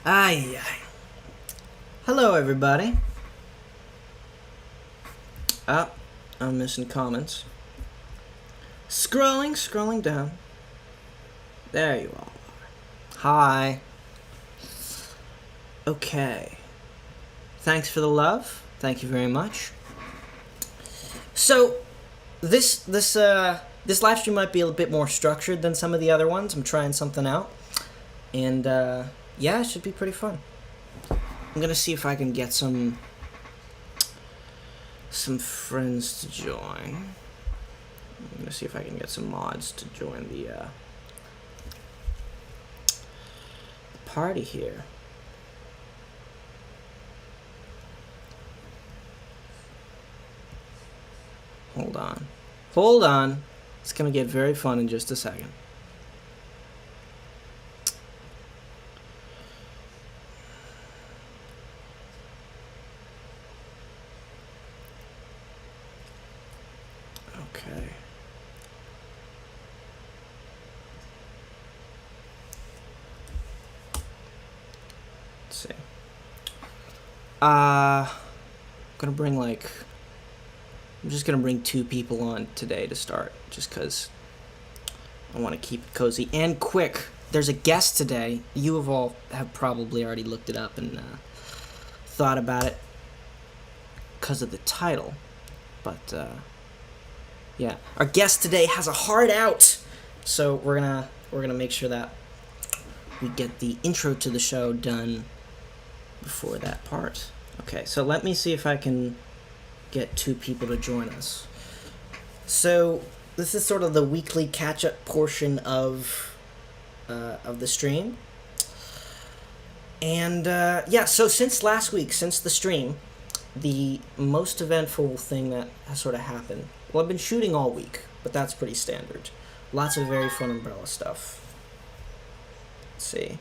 Ay, ay. Hello, everybody. Oh, I'm missing comments. Scrolling down. There you all are. Hi. Okay. Thanks for the love. Thank you very much. So, this live stream might be a bit more structured than some of the other ones. I'm trying something out, and yeah, it should be pretty fun. I'm gonna see if I can get some friends to join. I'm gonna see if I can get some mods to join the party here. Hold on. It's gonna get very fun in just a second. Okay. Let's see. I'm just gonna bring 2 people on today to start, just because I want to keep it cozy and quick. There's a guest today. You have probably already looked it up and thought about it because of the title, but yeah, our guest today has a heart out, so we're gonna make sure that we get the intro to the show done before that part. Okay, so let me see if I can get 2 people to join us. So this is sort of the weekly catch-up portion of the stream, and yeah. So since last week, since the stream, the most eventful thing that has sort of happened. Well, I've been shooting all week, but that's pretty standard. Lots of very fun Umbrella stuff. Let's see.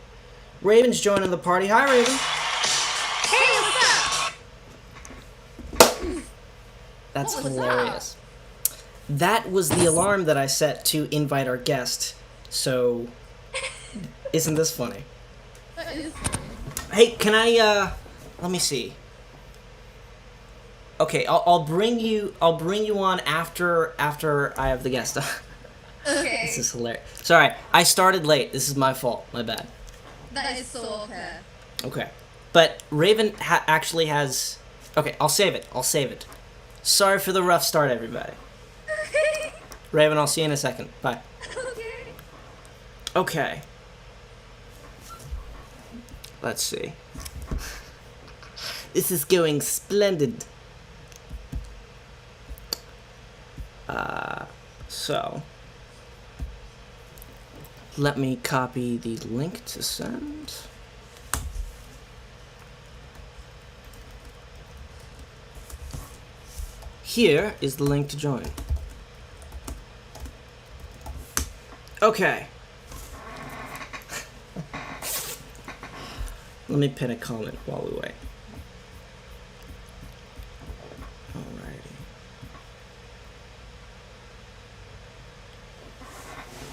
Raven's joining the party. Hi, Raven. Hey, what's up? That's hilarious. That was the alarm that I set to invite our guest. So, isn't this funny? That is funny. Hey, can I? Let me see. Okay, I'll bring you on after I have the guest. Okay. This is hilarious. Sorry, I started late. This is my fault. My bad. That is so okay. Okay, but Raven actually has. Okay, I'll save it. Sorry for the rough start, everybody. Okay. Raven, I'll see you in a second. Bye. Okay. Okay. Let's see. This is going splendid. So let me copy the link to send. Here is the link to join. Okay. Let me pin a comment while we wait. Alrighty.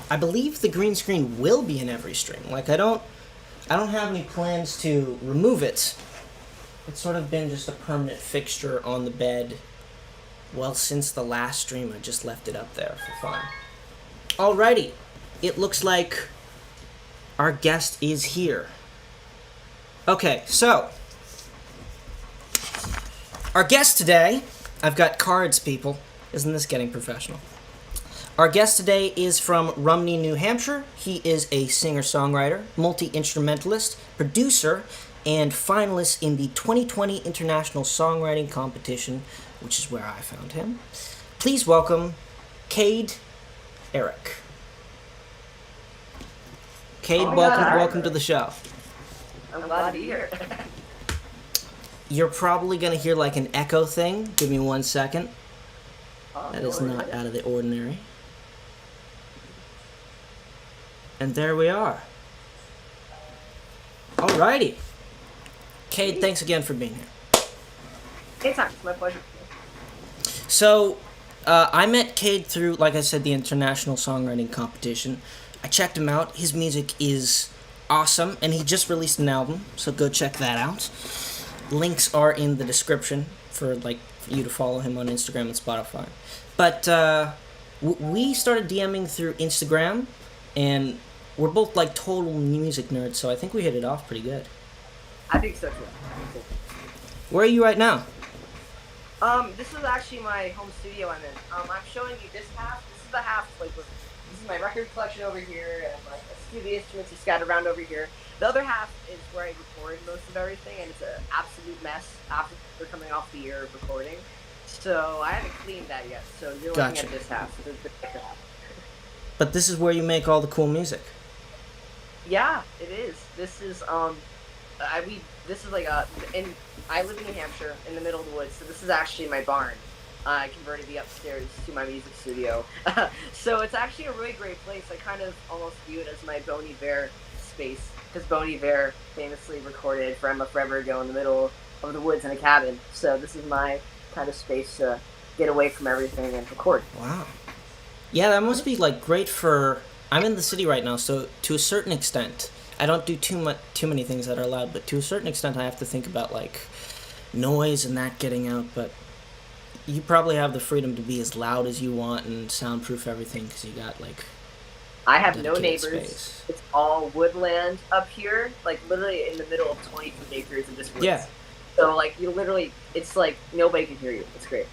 I believe the green screen will be in every stream. Like, I don't have any plans to remove it. It's sort of been just a permanent fixture on the bed. Well, since the last stream, I just left it up there for fun. Alrighty. It looks like our guest is here. Okay, so our guest today, I've got cards, people. Isn't this getting professional? Our guest today is from Rumney, New Hampshire. He is a singer-songwriter, multi-instrumentalist, producer, and finalist in the 2020 International Songwriting Competition, which is where I found him. Please welcome Cade Eric. Cade, welcome to the show. I'm glad to be here. You're probably going to hear like an echo thing. Give me 1 second. That is not out of the ordinary. And there we are. Alrighty. Cade, thanks again for being here. Anytime, it's my pleasure. So, I met Cade through, like I said, the International Songwriting Competition. I checked him out. His music is awesome, and he just released an album, so go check that out. Links are in the description for you to follow him on Instagram and Spotify. But we started DMing through Instagram, and we're both like total music nerds, so I think we hit it off pretty good. I think so too. Where are you right now? This is actually my home studio I'm in. I'm showing you this half. This is the half, this is my record collection over here, and like a few of the instruments are scattered around over here. The other half is where I record most of everything, and it's an absolute mess after we're coming off the year of recording. So I haven't cleaned that yet. So you're looking Gotcha. at this half. So the thicker half. But this is where you make all the cool music. Yeah, it is. This is this is like I live in New Hampshire in the middle of the woods, so this is actually my barn. I converted the upstairs to my music studio. So it's actually a really great place. I kind of almost view it as my Bon Iver space, because Bon Iver famously recorded Forever Ago in the middle of the woods in a cabin. So this is my kind of space to get away from everything and record. Wow. Yeah, that must be like great for. I'm in the city right now, so to a certain extent, I don't do too many things that are loud, but to a certain extent, I have to think about like noise and that getting out. But you probably have the freedom to be as loud as you want and soundproof everything because you got like. I have no dedicated neighbors. space. It's all woodland up here, like literally in the middle of 22 acres of just woods. Yeah. So like you literally, it's like nobody can hear you. It's great.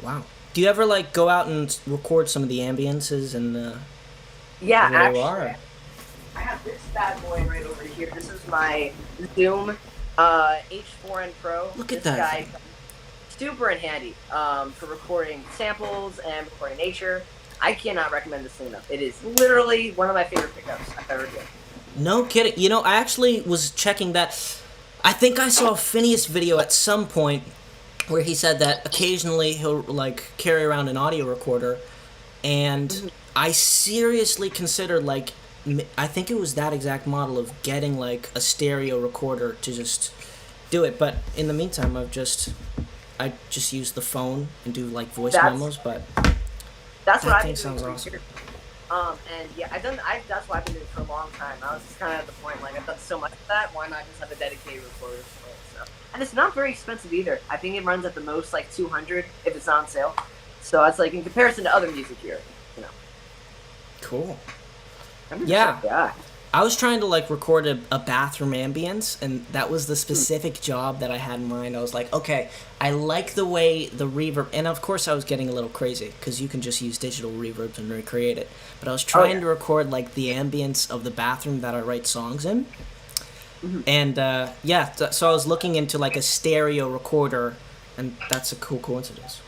Wow. Do you ever like go out and record some of the ambiences and? Yeah, where actually, you are? I have this bad boy right over here. This is my Zoom H4n Pro. Look at this that guy, thing. super in handy for recording samples and recording nature. I cannot recommend this thing enough. It is literally one of my favorite pickups I've ever done. No kidding. You know, I actually was checking that. I think I saw a Phineas video at some point where he said that occasionally he'll like carry around an audio recorder, and I seriously considered like I think it was that exact model of getting like a stereo recorder to just do it. But in the meantime, I just use the phone and do like voice memos. But That's what that I've thing been sounds doing. awesome. And yeah, that's what I've been doing for a long time. I was just kind of at the point, like, I've done so much of that, why not just have a dedicated recorder for it? So, and it's not very expensive either. I think it runs at the most like 200 if it's on sale. So it's like in comparison to other music here, you know. Cool. 100%, Yeah. yeah. I was trying to like record a bathroom ambience, and that was the specific job that I had in mind. I was like, okay, I like the way the reverb, and of course I was getting a little crazy because you can just use digital reverbs and recreate it. But I was trying to record like the ambience of the bathroom that I write songs in, and so I was looking into like a stereo recorder, and that's a cool coincidence.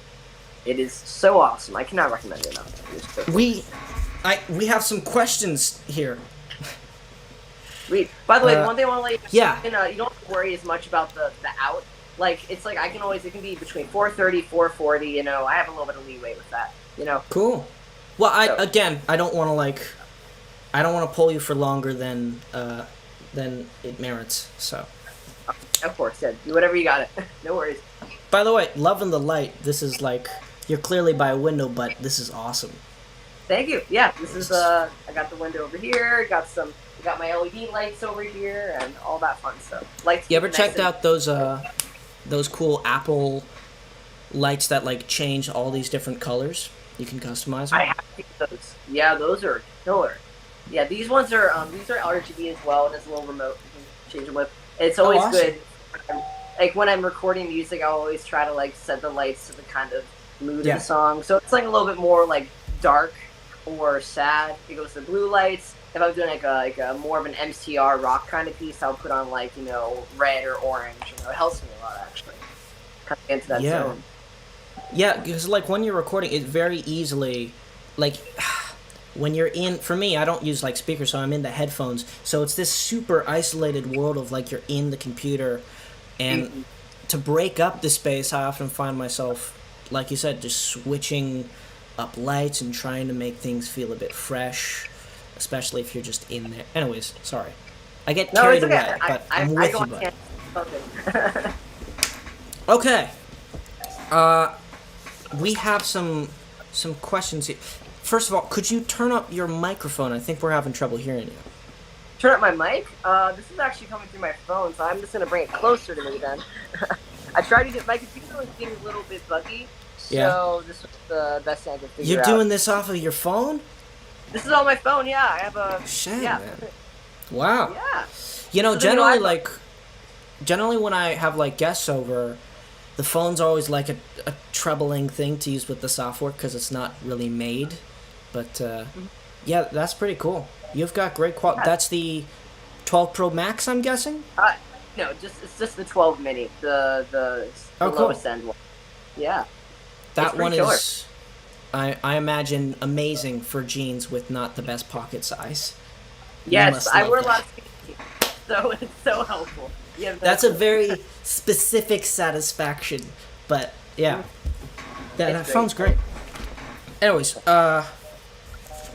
It is so awesome. I cannot recommend it enough. It is so cool. We have some questions here. By the way, one thing I want to let you know, yeah. you don't have to worry as much about the out. Like, it's like it can be between 430, 440, you know, I have a little bit of leeway with that, you know. Cool. Well, I don't want to pull you for longer than it merits, so. Of course, yeah, do whatever you got it. No worries. By the way, loving the light. This is like, you're clearly by a window, but this is awesome. Thank you. Yeah, this is, I got the window over here, got my LED lights over here, and all that fun stuff. Lights. You ever checked out those cool Apple lights that like change all these different colors? You can customize them. I have seen those. Yeah, those are killer. Yeah, these ones are RGB as well, and it's a little remote. You can change them with. It's always awesome. good. Like when I'm recording music, I'll always try to like set the lights to the kind of mood of the song. So it's like a little bit more like dark or sad. It goes to blue lights. If I'm doing like a more of an MCR rock kind of piece, I'll put on like, you know, red or orange. You know, it helps me a lot actually. Kind of get into that zone. Yeah, because like when you're recording, it very easily, like when you're in. For me, I don't use like speakers, so I'm in the headphones. So it's this super isolated world of like you're in the computer, and to break up the space, I often find myself, like you said, just switching up lights and trying to make things feel a bit fresh. Especially if you're just in there. Anyways, sorry. I get carried away, but I'm with you, bud. Okay. We have some questions here. First of all, could you turn up your microphone? I think we're having trouble hearing you. turn up my mic. This is actually coming through my phone, so I'm just gonna bring it closer to me then. I tried to get my computer was being a little bit buggy, Yeah. so this was the best thing I could figure You're out. doing this off of your phone? This is on my phone. Yeah, I have a Shit, yeah, man. Wow. yeah. You know, So then, generally, I've- like, generally when I have like guests over, the phone's always like a troubling thing to use with the software because it's not really made. But yeah, that's pretty cool. You've got great quality. Yeah. That's the 12 Pro Max, I'm guessing. No, it's just the 12 mini, the Oh, cool. lowest end one. Yeah, That pretty one killer. is, I imagine, amazing for jeans with not the best pocket size. You Yes, must I love wear a that. lot of skinny jeans, so it's so helpful. Yeah, That's a very specific satisfaction, but yeah, that It's phone's great. Anyways,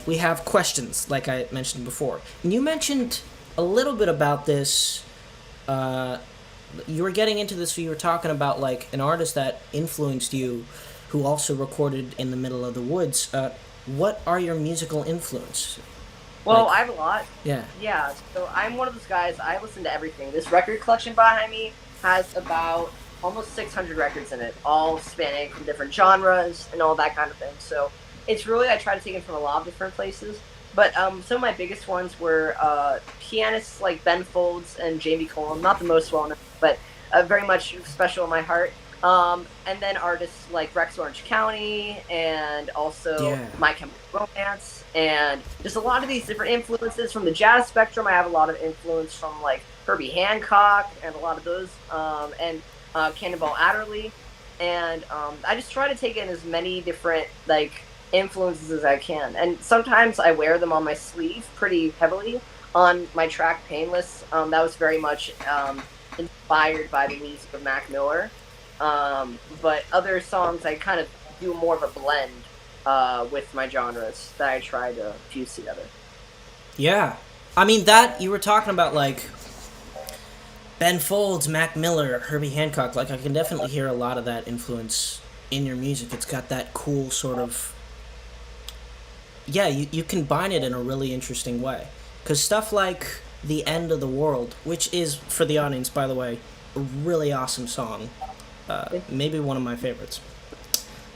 we have questions, like I mentioned before. And you mentioned a little bit about this. You were getting into this. You were talking about like an artist that influenced you, who also recorded in the middle of the woods. What are your musical influence? Well, Like- I have a lot. Yeah. Yeah, so I'm one of those guys. I listen to everything. This record collection behind me has about almost 600 records in it, all spanning from different genres and all that kind of thing. So it's really I try to take it from a lot of different places. But some of my biggest ones were pianists like Ben Folds and Jamie Cullum. Not the most well known, but very much special in my heart. And then artists like Rex Orange County and also Yeah. My Chemical Romance and just a lot of these different influences from the jazz spectrum. I have a lot of influence from like Herbie Hancock and a lot of those and Cannonball Adderley. And I just try to take in as many different like influences as I can. And sometimes I wear them on my sleeve pretty heavily on my track Painless. That was very much inspired by the music of Mac Miller. But other songs I kind of do more of a blend with my genres that I try to fuse together. Yeah. I mean, that, you were talking about, like, Ben Folds, Mac Miller, Herbie Hancock. Like, I can definitely hear a lot of that influence in your music. It's got that cool sort of... Yeah, you combine it in a really interesting way. Because stuff like The End of the World, which is, for the audience, by the way, a really awesome song. Maybe one of my favorites.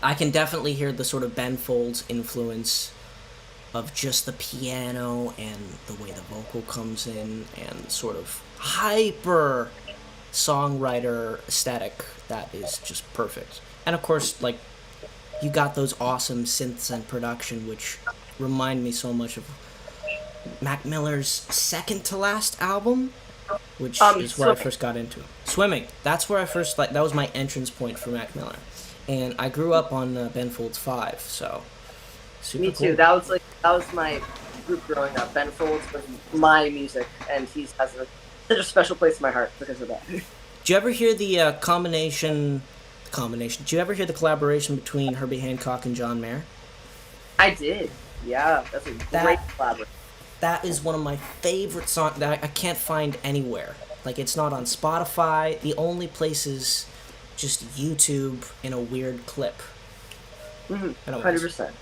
I can definitely hear the sort of Ben Folds influence of just the piano and the way the vocal comes in and sort of hyper songwriter aesthetic that is just perfect. And of course, like, you got those awesome synths and production which remind me so much of Mac Miller's second to last album, which is where I first got into it. Swimming. That's where I first, like, that was my entrance point for Mac Miller. And I grew up on Ben Folds 5, so super Me too. cool. That was my group growing up. Ben Folds was my music, and he has such a special place in my heart because of that. Did you ever hear the combination? Did you ever hear the collaboration between Herbie Hancock and John Mayer? I did. Yeah, that's a great collaboration. That is one of my favorite songs that I can't find anywhere. Like, it's not on Spotify. The only place is just YouTube in a weird clip. Anyways, 100%.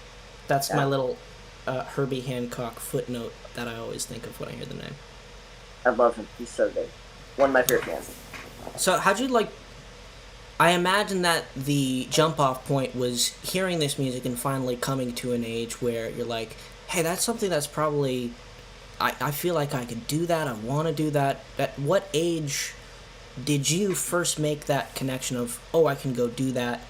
That's Yeah. my little Herbie Hancock footnote that I always think of when I hear the name. I love him. He's so good. One of my favorite bands. So how'd you like... I imagine that the jump-off point was hearing this music and finally coming to an age where you're like, hey, that's something that's probably... I feel like I could do that, I want to do that. At what age did you first make that connection of, oh, I can go do that,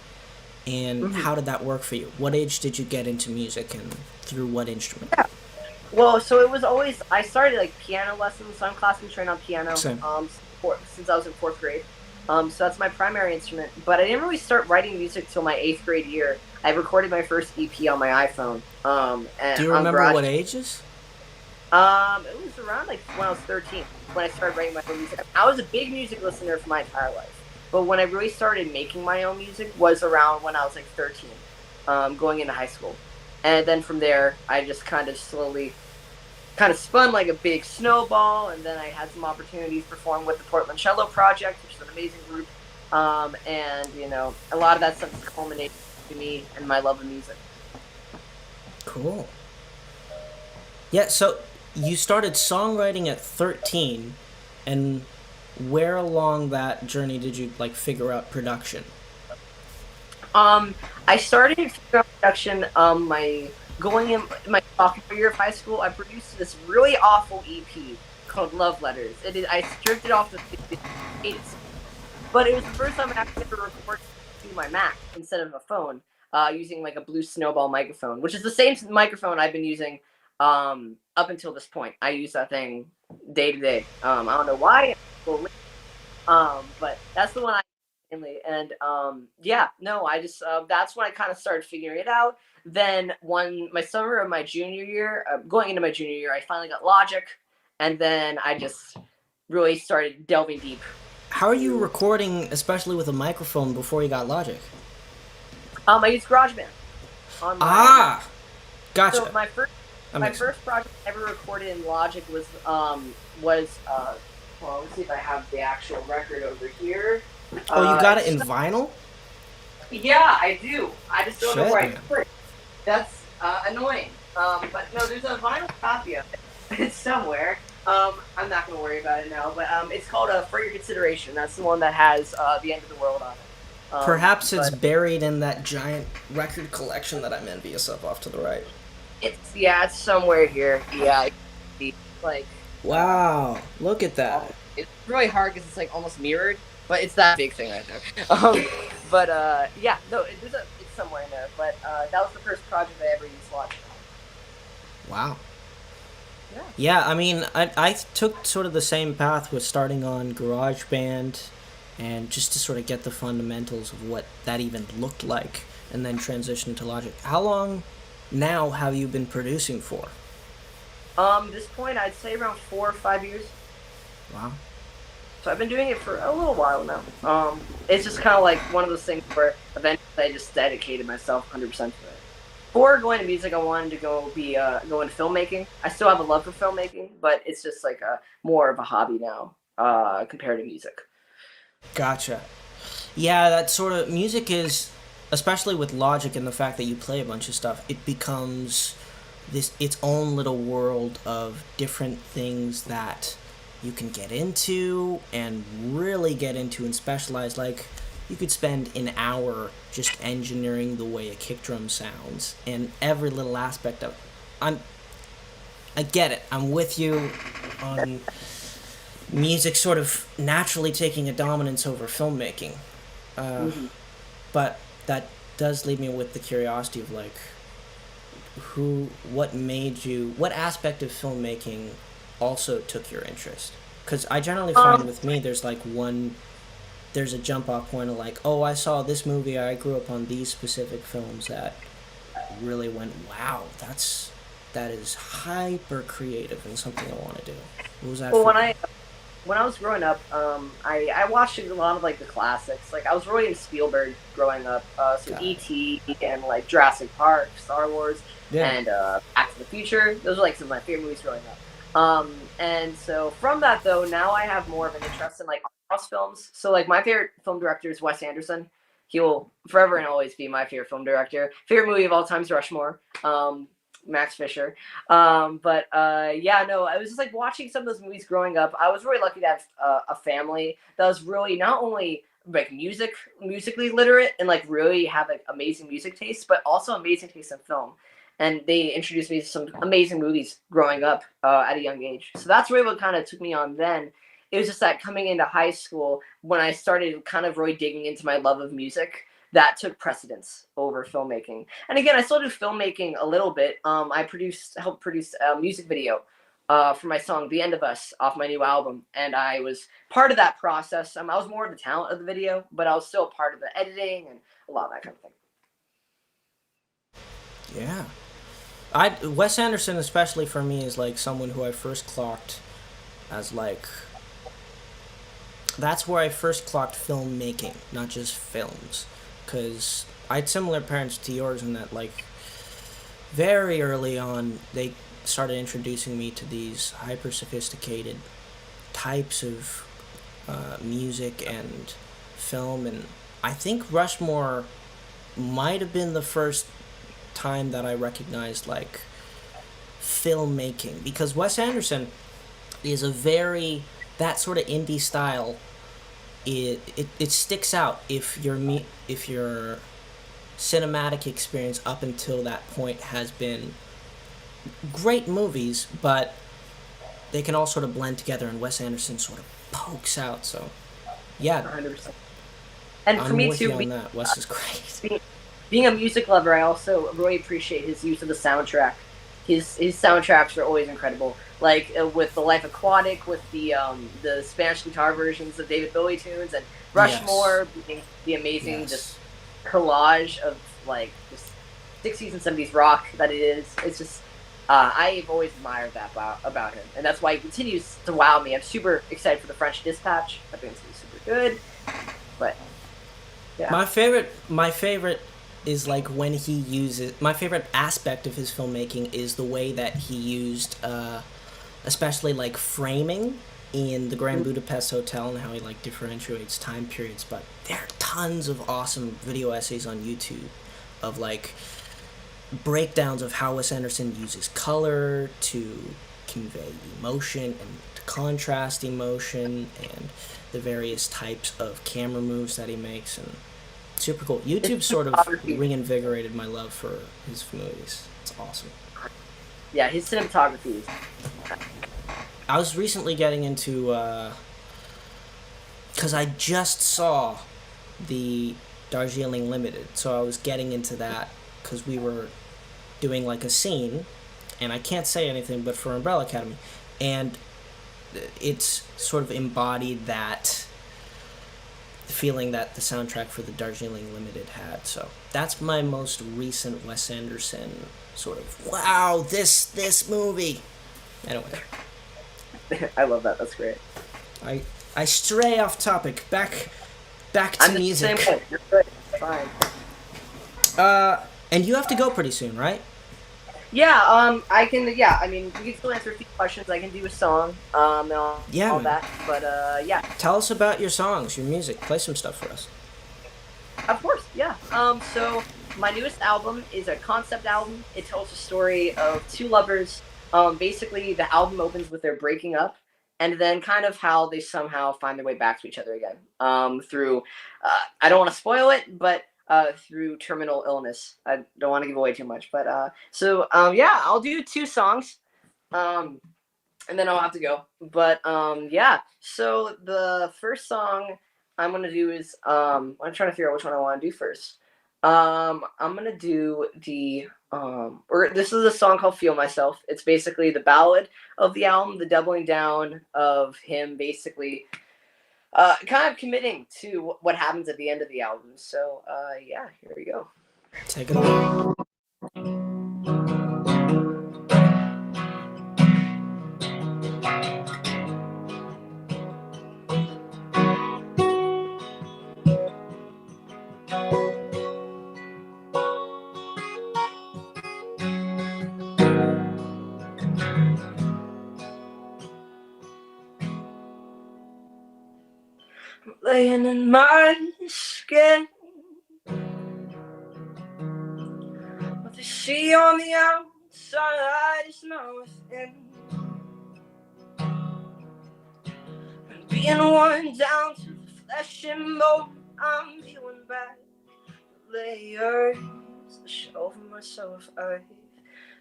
and how did that work for you? What age did you get into music, and through what instrument? Yeah. Well, so it was always, I started like piano lessons, so I'm classically trained on piano Same. since I was in 4th grade. So that's my primary instrument. But I didn't really start writing music till my 8th grade year. I recorded my first EP on my iPhone. And Do you remember what ages? It was around like when I was 13 when I started writing my own music. I was a big music listener for my entire life, but when I really started making my own music was around when I was like 13, going into high school, and then from there I just kind of slowly, kind of spun like a big snowball, and then I had some opportunities to perform with the Portland Cello Project, which is an amazing group, and you know a lot of that stuff has culminated to me and my love of music. Cool. Yeah, so you started songwriting at 13, and where along that journey did you like figure out production? Um, I started film production. My going in my sophomore year of high school, I produced this really awful EP called Love Letters. It is I stripped it off the but it was the first time I actually ever recorded to my Mac instead of a phone, using like a Blue Snowball microphone, which is the same microphone I've been using up until this point. I use that thing day to day. I don't know why, but that's the one I mainly. And yeah, no, I just that's when I kind of started figuring it out. Then one my summer of my junior year, going into my junior year, I finally got Logic, and then I just really started delving deep How are you into. recording, especially with a microphone, before you got Logic? I used GarageBand on my Mac. Ah, So gotcha. That my makes sense. first project I ever recorded in Logic was well, let's see if I have the actual record over here. Oh, you got it It's in vinyl? Yeah, I do. I just don't know Shit, where I man. put it. That's annoying. But no, there's a vinyl copy of it. It's somewhere. I'm not gonna worry about it now. But it's called "For Your Consideration." That's the one that has the end of the world on it. Perhaps it's But buried in that giant record collection that I'm envious of off to the right. it's somewhere here. Yeah, like uh, Wow, look at that. it's really hard because it's like almost mirrored, but it's that big thing right there. But yeah, no, it's somewhere in there. But that was the first project I ever used Logic on. Wow. Yeah. Yeah, I mean, I took sort of the same path with starting on GarageBand and just to sort of get the fundamentals of what that even looked like and then transition to Logic. How long now have you been producing for? This point, I'd say around 4 or 5 years. Wow. So I've been doing it for a little while now. It's just kind of like one of those things where eventually I just dedicated myself 100% to it. Before going to music, I wanted to go into filmmaking. I still have a love for filmmaking, but it's just like a more of a hobby now compared to music. Gotcha. Yeah, that sort of music is, especially with Logic and the fact that you play a bunch of stuff, it becomes this its own little world of different things that you can get into and really get into and specialize. Like, you could spend an hour just engineering the way a kick drum sounds and every little aspect of it. I'm I get it. I'm with you on music sort of naturally taking a dominance over filmmaking. Uh, Hmm. but that does leave me with the curiosity of like what aspect of filmmaking also took your interest? Because I generally find Um, with me there's a jump off point of like, oh, I saw this movie, I grew up on these specific films that really went, wow, that is hyper creative and something I want to do. What was that well, for you? when I was growing up, I watched a lot of like the classics. Like I was really into Spielberg growing up, so God. E.T. and like Jurassic Park, Star Wars, Yeah. and Back to the Future. Those are like some of my favorite movies growing up. And so from that though, now I have more of an interest in like art house films. So like my favorite film director is Wes Anderson. He will forever and always be my favorite film director. Favorite movie of all time is Rushmore. Max Fisher. But yeah, no, I was just like watching some of those movies growing up. I was really lucky to have a family that was really not only like musically literate and like really have like amazing music taste, but also amazing taste in film. And they introduced me to some amazing movies growing up at a young age. So that's really what kind of took me on then. It was just that coming into high school when I started kind of really digging into my love of music that took precedence over filmmaking. And again, I still do filmmaking a little bit. Helped produce a music video for my song "The End of Us" off my new album, and I was part of that process. I was more of the talent of the video, but I was still part of the editing and a lot of that kind of thing. Yeah. I Wes Anderson, especially for me, is like someone who I first clocked as like that's where I first clocked filmmaking, not just films, because I had similar parents to yours in that like very early on they started introducing me to these hyper sophisticated types of music and film, and I think Rushmore might have been the first time that I recognized like filmmaking, because Wes Anderson is a very that sort of indie style. It sticks out if your cinematic experience up until that point has been great movies, but they can all sort of blend together, and Wes Anderson sort of pokes out. So, yeah, 100%. And for I'm me with too, you on that. Wes is great. being a music lover, I also really appreciate his use of the soundtrack. His soundtracks are always incredible. Like with the Life Aquatic, with the Spanish guitar versions of David Bowie tunes, and Yes. Rushmore being the amazing just Yes. collage of like just 60s and 70s rock that it is. It's just I've always admired that about him, and that's why he continues to wow me. I'm super excited for the French Dispatch. I think it's gonna be super good. But yeah, My favorite is like when he uses. My favorite aspect of his filmmaking is the way that he used, especially like framing in the Grand Budapest Hotel, and how he like differentiates time periods. But there are tons of awesome video essays on YouTube of like breakdowns of how Wes Anderson uses color to convey emotion and to contrast emotion, and the various types of camera moves that he makes, and super cool. his YouTube sort of cinematography. reinvigorated my love for his movies. It's awesome. Yeah, his cinematography is I was recently getting into because I just saw the Darjeeling Limited, so I was getting into that because we were doing like a scene, and I can't say anything but for Umbrella Academy, and it's sort of embodied that feeling that the soundtrack for the Darjeeling Limited had. So that's my most recent Wes Anderson sort of wow, this movie. Anyway, I love that. That's great. I I stray off topic. Back to I'm the same music. way. You're good. Fine. And you have to go pretty soon, right? Yeah. I can. Yeah. I mean, we can still answer a few questions. I can do a song. And Yeah, all man. that. But yeah. Tell us about your songs, your music. Play some stuff for us. Of course. Yeah. So my newest album is a concept album. It tells the story of two lovers. Basically, the album opens with their breaking up, and then kind of how they somehow find their way back to each other again. Through, I don't want to spoil it, but through terminal illness. I don't want to give away too much, but yeah, I'll do two songs. Um, and then I'll have to go. But yeah. So the first song I'm gonna do is I'm trying to figure out which one I want to do first. I'm gonna do the or this is a song called "Feel Myself." It's basically the ballad of the album, the doubling down of him basically kind of committing to what happens at the end of the album. So yeah, here we go. Take it away. Laying in my skin, what they see on the outside is not within. And being worn down to the flesh and bone, I'm peeling back the layers that show myself I've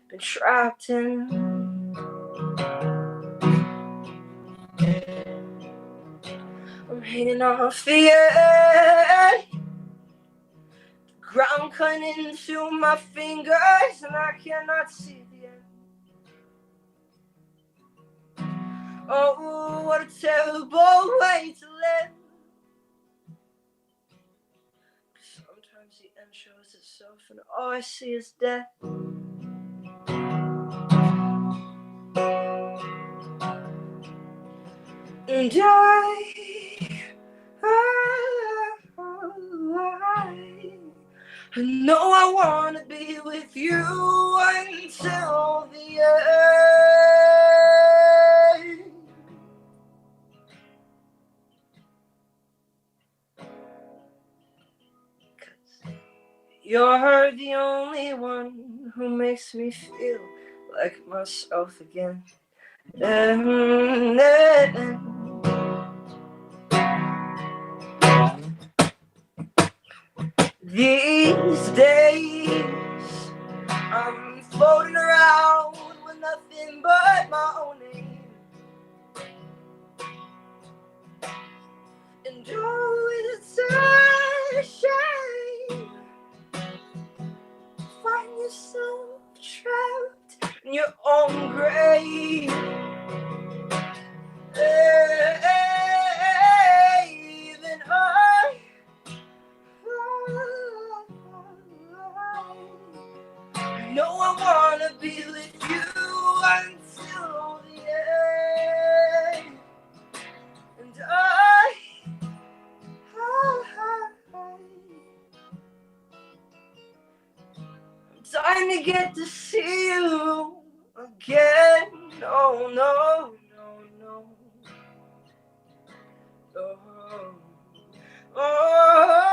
been trapped in. I'm hanging off the edge, ground cutting into my fingers, and I cannot see the end. Oh, what a terrible way to live. Sometimes the end shows itself, and all I see is death. And I know I want to be with you until the end. You're the only one who makes me feel like myself again. And these days I'm floating around with nothing but my own name. And oh, it's a shame to find yourself trapped in your own grave. Then I know I wanna be with you until the end. And I'm dying to get to see you again. Oh no, no, no. Oh, oh.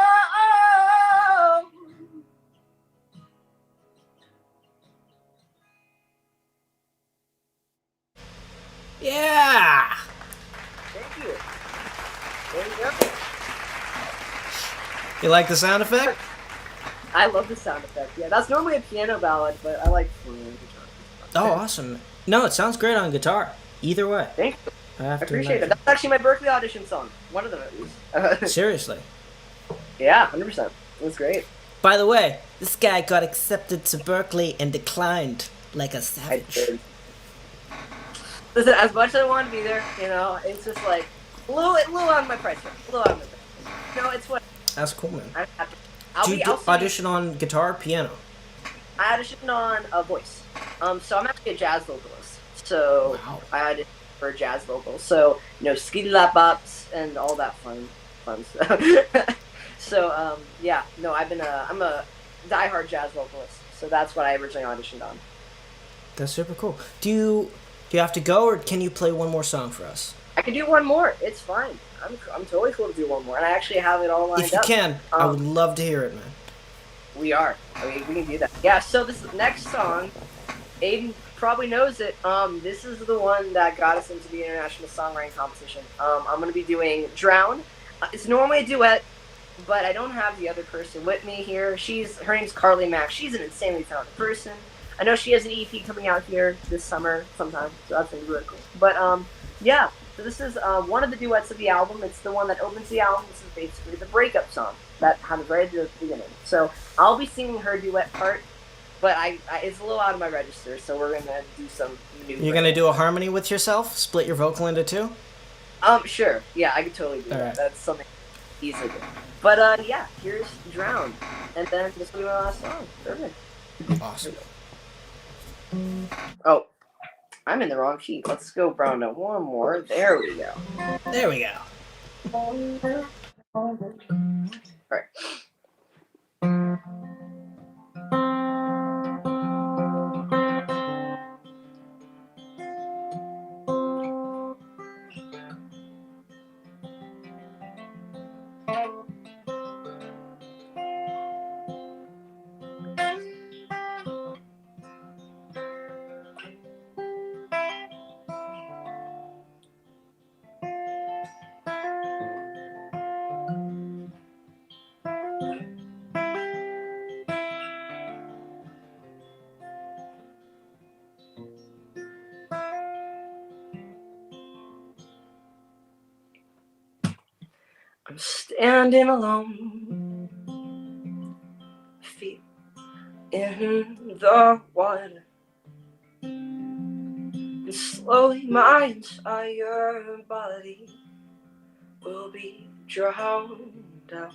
Yeah. Thank you. There you go. You like the sound effect? I love the sound effect. Yeah, that's normally a piano ballad, but I like guitar. Oh, awesome. No, it sounds great on guitar. Either way. Thank you. I have I to appreciate it. imagine. That's actually my Berkeley audition song. One of them, at least. Seriously. Yeah, 100%. It was great. By the way, this guy got accepted to Berkeley and declined like a I savage. did. Listen, as much as I want to be there, it's just like a little on my price range. A little on my price range. No, it's what That's cool, man. I have to. Did you audition on guitar, piano? I auditioned on a voice. So I'm actually a jazz vocalist. So Wow. I auditioned for jazz vocals. So skitty lap bops and all that fun stuff. So yeah, no, I'm a diehard jazz vocalist. So that's what I originally auditioned on. That's super cool. Do you have to go, or can you play one more song for us? I can do one more. It's fine. I'm totally cool to do one more, and I actually have it all lined up. If you can, I would love to hear it, man. We are. I mean, we can do that. Yeah. So this next song, Aiden probably knows it. This is the one that got us into the international songwriting competition. I'm gonna be doing "Drown." It's normally a duet, but I don't have the other person with me here. Her name's Carly Mack. She's an insanely talented person. I know she has an EP coming out here this summer sometime, so that's gonna be really cool. But yeah. So this is one of the duets of the album. It's the one that opens the album. This is basically the breakup song that happened right at the beginning. So I'll be singing her duet part, but it's a little out of my register, so we're gonna do some new. You're gonna do a harmony with yourself? Split your vocal into two? Sure. Yeah, I could totally do that. Right. That's something easily do. But yeah, here's "Drown," and then this will be my last song. Perfect. Awesome. Oh. I'm in the wrong key. Let's go down to one more. There we go. There we go. All right. I'm standing alone, feet in the water, and slowly my entire body will be drowned out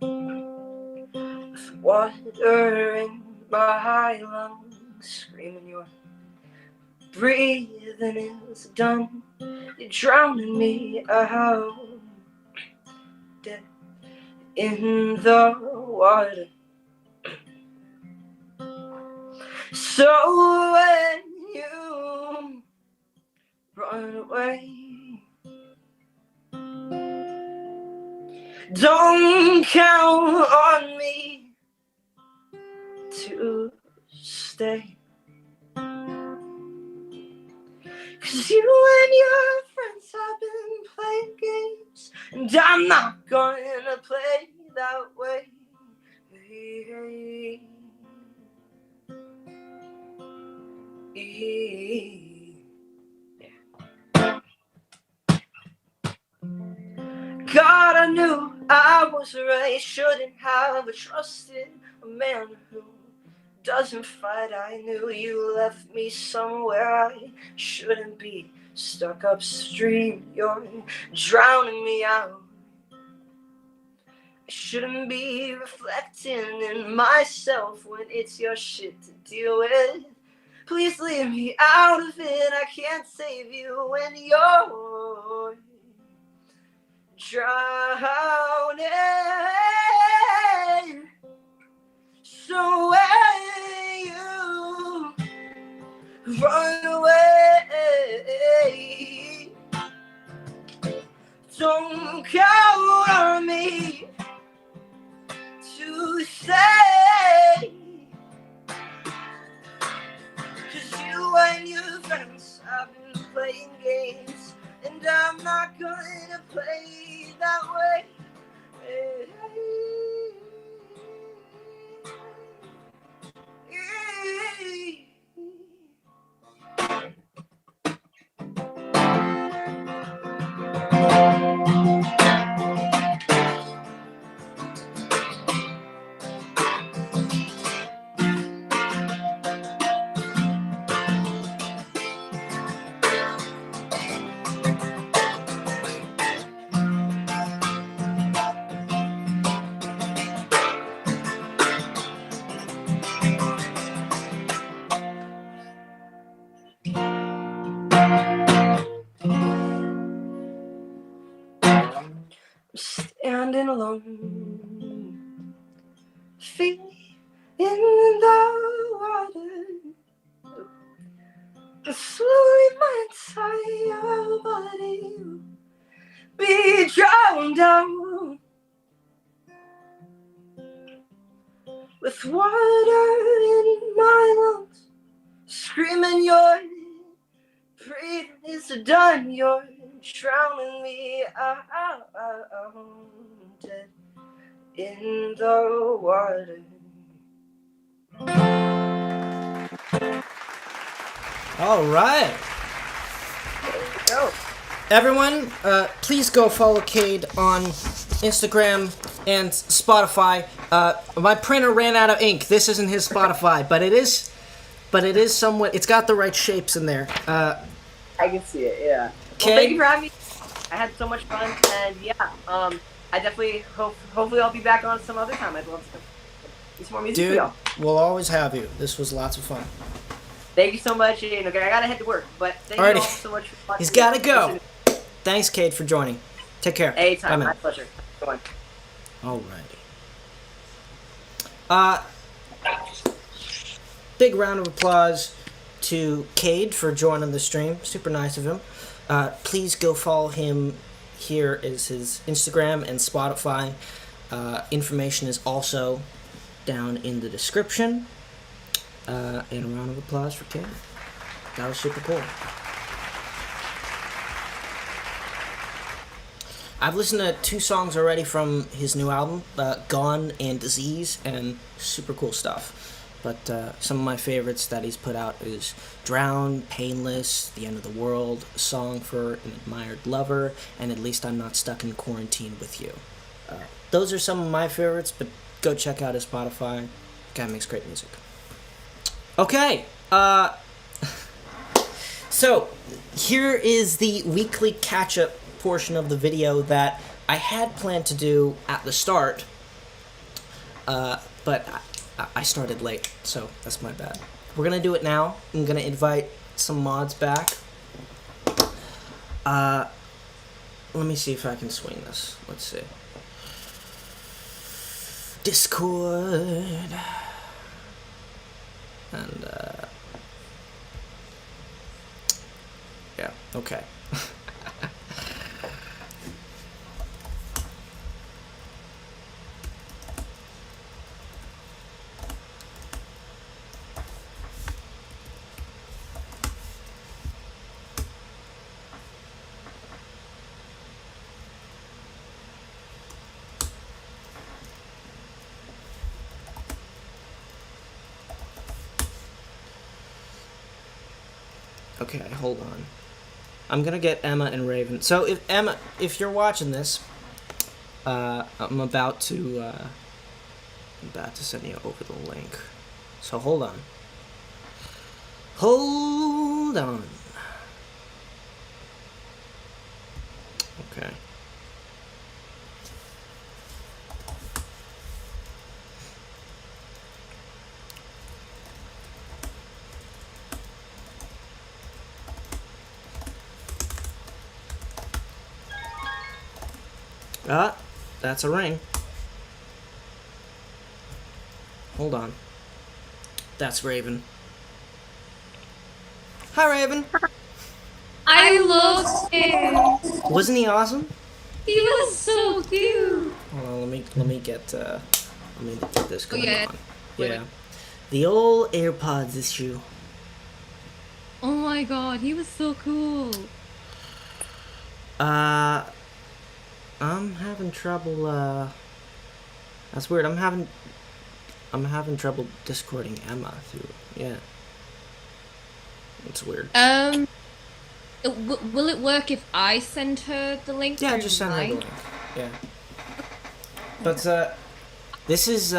with water in my lungs, screaming your breathing is done. You're drowning me out, dead in the water. So when you run away, don't count on me to stay. stay. 'Cause you and your friends have been playing games, and I'm not gonna play that way. God, I knew I was right. Shouldn't have trusted a man who doesn't fight. I knew you left me somewhere I shouldn't be. Stuck upstream, you're drowning me out. I shouldn't be reflecting in myself when it's your shit to deal with. Please leave me out of it. I can't save you when you're drowning. So when you run away, don't count on me to stay. 'Cause you and your friends have been playing games, and I'm not gonna play that way. Standing alone, feet in the water, slowly my entire body be drowned out with water in my lungs, screaming your breathing is done, you're drowning me out, dead in the water. All right. There we go. Everyone, please go follow Cade on Instagram and Spotify. My printer ran out of ink. This isn't his Spotify, but it is somewhat. It's got the right shapes in there. I can see it. Yeah. Well, Cade? thank you for having me. I had so much fun, and yeah, I definitely hopefully I'll be back on some other time. I'd love to do some more music for Dude, y'all. we'll always have you. This was lots of fun. Thank you so much, and okay, I gotta head to work, but thank Alrighty. you all so much for watching. He's gotta go. Thanks, Cade, for joining. Take care. Anytime, Bye, my man. pleasure. Go on. Alrighty. Big round of applause to Cade for joining the stream. Super nice of him. Please go follow him. Here is his Instagram and Spotify. Information is also down in the description. And a round of applause for Cade. That was super cool. I've listened to 2 songs already from his new album, Gone and Disease, and super cool stuff. But some of my favorites that he's put out is Drown, Painless, The End of the World, A Song for an Admired Lover, and At Least I'm Not Stuck in Quarantine with You. Those are some of my favorites, but go check out his Spotify. Guy makes great music. Okay, so here is the weekly catch-up portion of the video that I had planned to do at the start, but I started late, so that's my bad. We're gonna do it now. I'm gonna invite some mods back. Let me see if I can swing this. Let's see. Discord. And, yeah, okay. Okay, hold on. I'm gonna get Emma and Raven. So if you're watching this, I'm about to send you over the link. So hold on. Hold on. Okay. Ah, that's a ring. Hold on. That's Raven. Hi, Raven. I love him. Wasn't he awesome? He was so cute. Hold on, let me get this going yeah. on. Wait. Yeah. The old AirPods issue. Oh my god, he was so cool. I'm having trouble. That's weird. I'm having trouble discording Emma through. Yeah. It's weird. Will it work if I send her the link? Yeah, through just send her the Line? link. Yeah. But this is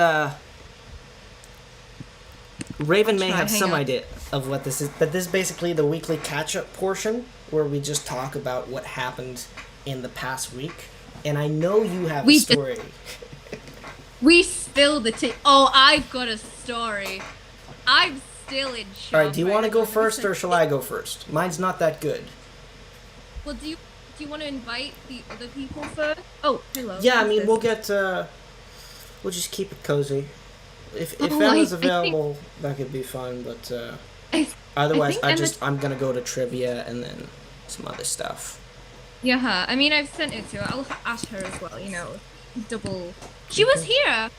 Raven may Try, have hang some on. idea of what this is, but this is basically the weekly catch-up portion where we just talk about what happened in the past week. And I know you have a story. We spilled the tea. Oh, I've got a story. I'm still in shock. All right, do you want to right go now. first or shall I go first? Mine's not that good. Well, do you want to invite the other people first? Oh, hello. Yeah, I Who's mean, this? we'll get we'll just keep it cozy. If Oh, Emma's I think- available, that could be fun, but I otherwise think I'm going to go to trivia and then some other stuff. Yeah, I mean, I've sent it to her. I'll ask her as well, double. She was here.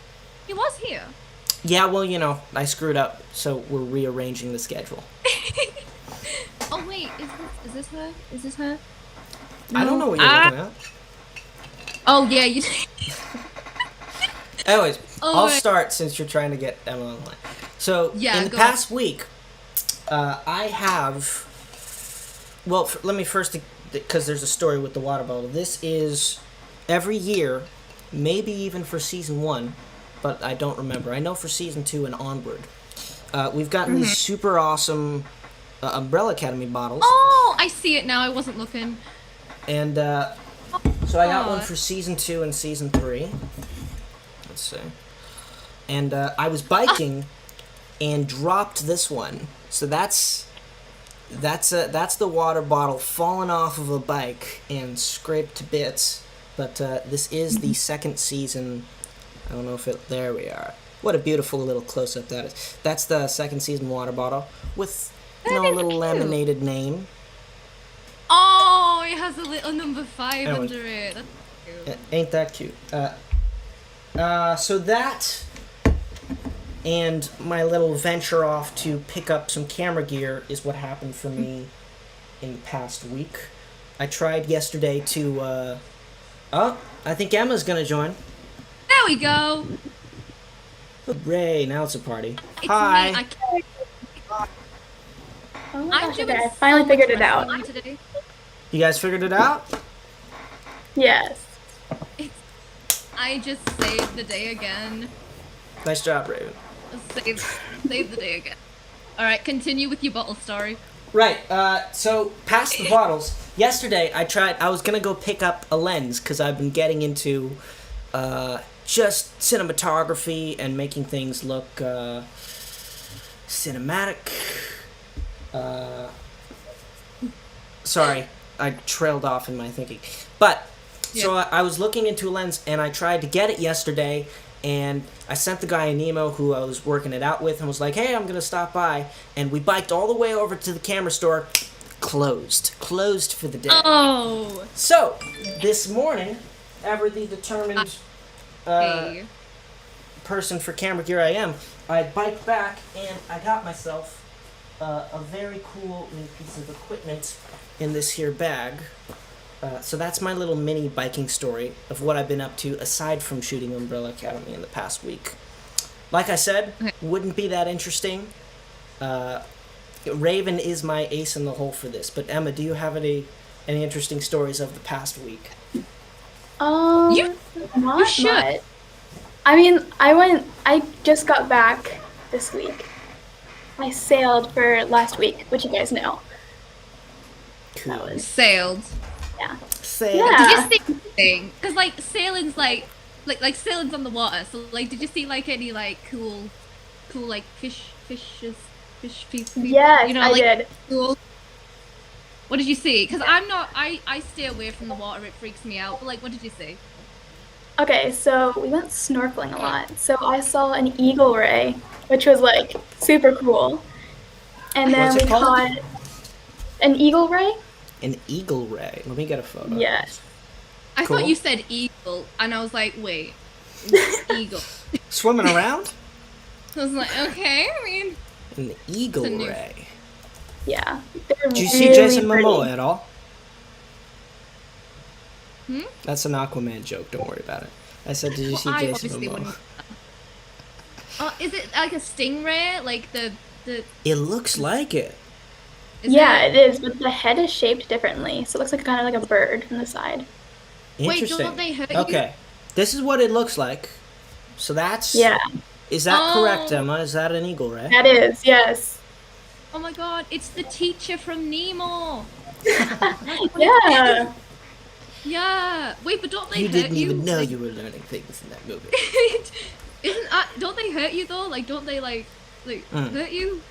He was here. Yeah, well, I screwed up, so we're rearranging the schedule. Oh, wait, is this her? Is this her? I don't know what you're looking at. Oh, yeah, you Anyways, Oh, I'll right. start since you're trying to get Emma online. So, Yeah, in the go past week, I have... Well, let me first... Because there's a story with the water bottle. This is every year, maybe even for season 1, but I don't remember. I know for season 2 and onward. We've gotten these super awesome Umbrella Academy bottles. Oh, I see it now. I wasn't looking. And so I got one for season 2 and season 3. Let's see. And I was biking and dropped this one. So that's the water bottle falling off of a bike and scraped to bits. But this is the second season. I don't know if it... There we are. What a beautiful little close-up that is. That's the second season water bottle with, a little cute. laminated name. Oh, it has a little number 5 Anyways. under it. That's cute. Ain't that cute? So that and my little venture off to pick up some camera gear is what happened for me in the past week. I tried yesterday to, I think Emma's gonna join. There we go. Hooray, now it's a party. It's Hi. me. Oh my I'm gosh, doing okay, I so finally much figured it out. wrestling today. You guys figured it out? Yes. I just saved the day again. Nice job, Raven. Save the day again. All right, continue with your bottle story. Right, so past the bottles, yesterday I was gonna go pick up a lens because I've been getting into just cinematography and making things look cinematic. Sorry, I trailed off in my thinking. But, so I was looking into a lens and I tried to get it yesterday. And I sent the guy an email who I was working it out with and was like, hey, I'm going to stop by. And we biked all the way over to the camera store. Closed for the day. Oh. So, this morning, ever the determined Hey. person for camera gear I am, I biked back and I got myself a very cool new piece of equipment in this here bag. So that's my little mini biking story of what I've been up to aside from shooting Umbrella Academy in the past week. Like I said, wouldn't be that interesting Raven is my ace in the hole for this. But Emma, do you have any interesting stories of the past week? You Not should. much. I mean, I just got back this week. I sailed for last week, which you guys know. Cool. That was, sailed. yeah. Say Yeah. Did you see anything? Because like sailing's like sailing's on the water. So like, did you see like any like cool like fish people? Yes, you know, I like, did. Cool. What did you see? Because I'm not. I stay away from the water. It freaks me out. But like, what did you see? Okay, so we went snorkeling a lot. So I saw an eagle ray, which was like super cool. And then What's it we called? caught an eagle ray. An eagle ray. Let me get a photo. Yes. I Cool. thought you said eagle, and I was like, wait, eagle. Swimming around? I was like, okay. I mean, An eagle It's a new- ray. Yeah. They're Did you see really Jason pretty. Momoa at all? Hmm? That's an Aquaman joke. Don't worry about it. I said, did you well, see I Jason obviously Momoa? wouldn't. Is it like a stingray? Like the It looks like it. is Yeah, it is, but the head is shaped differently, so it looks like kind of like a bird from the side. Wait, Interesting. don't they hurt you? Okay, this is what it looks like. So that's. Yeah, Is that Oh. correct, Emma? Is that an eagle ray? that is, yes. Oh my god, it's the teacher from Nemo. Yeah. Yeah. Wait, but don't they You hurt didn't you? even know Like, you were learning things in that movie. Isn't don't they hurt you though? Like, don't they like Mm. hurt you?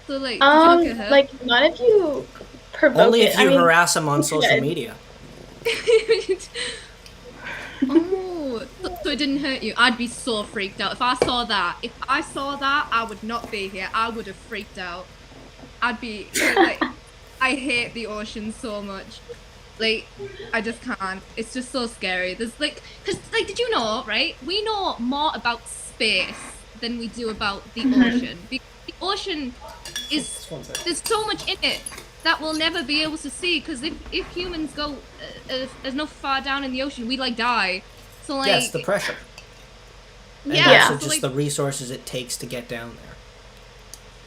So like, did you not get hurt? Like not if you provoke Only it. if you I mean, harass them on social good. media. Oh, so it didn't hurt you. I'd be so freaked out if I saw that. If I saw that, I would not be here. I would have freaked out. I'd be like, I hate the ocean so much. Like, I just can't. It's just so scary. There's like, cause like, did you know? Right? We know more about space than we do about the ocean. Because the ocean is there's so much in it that we'll never be able to see. Because if humans go enough far down in the ocean, we like die. So like, Yes, the pressure. And yeah, also so, just like, the resources it takes to get down there.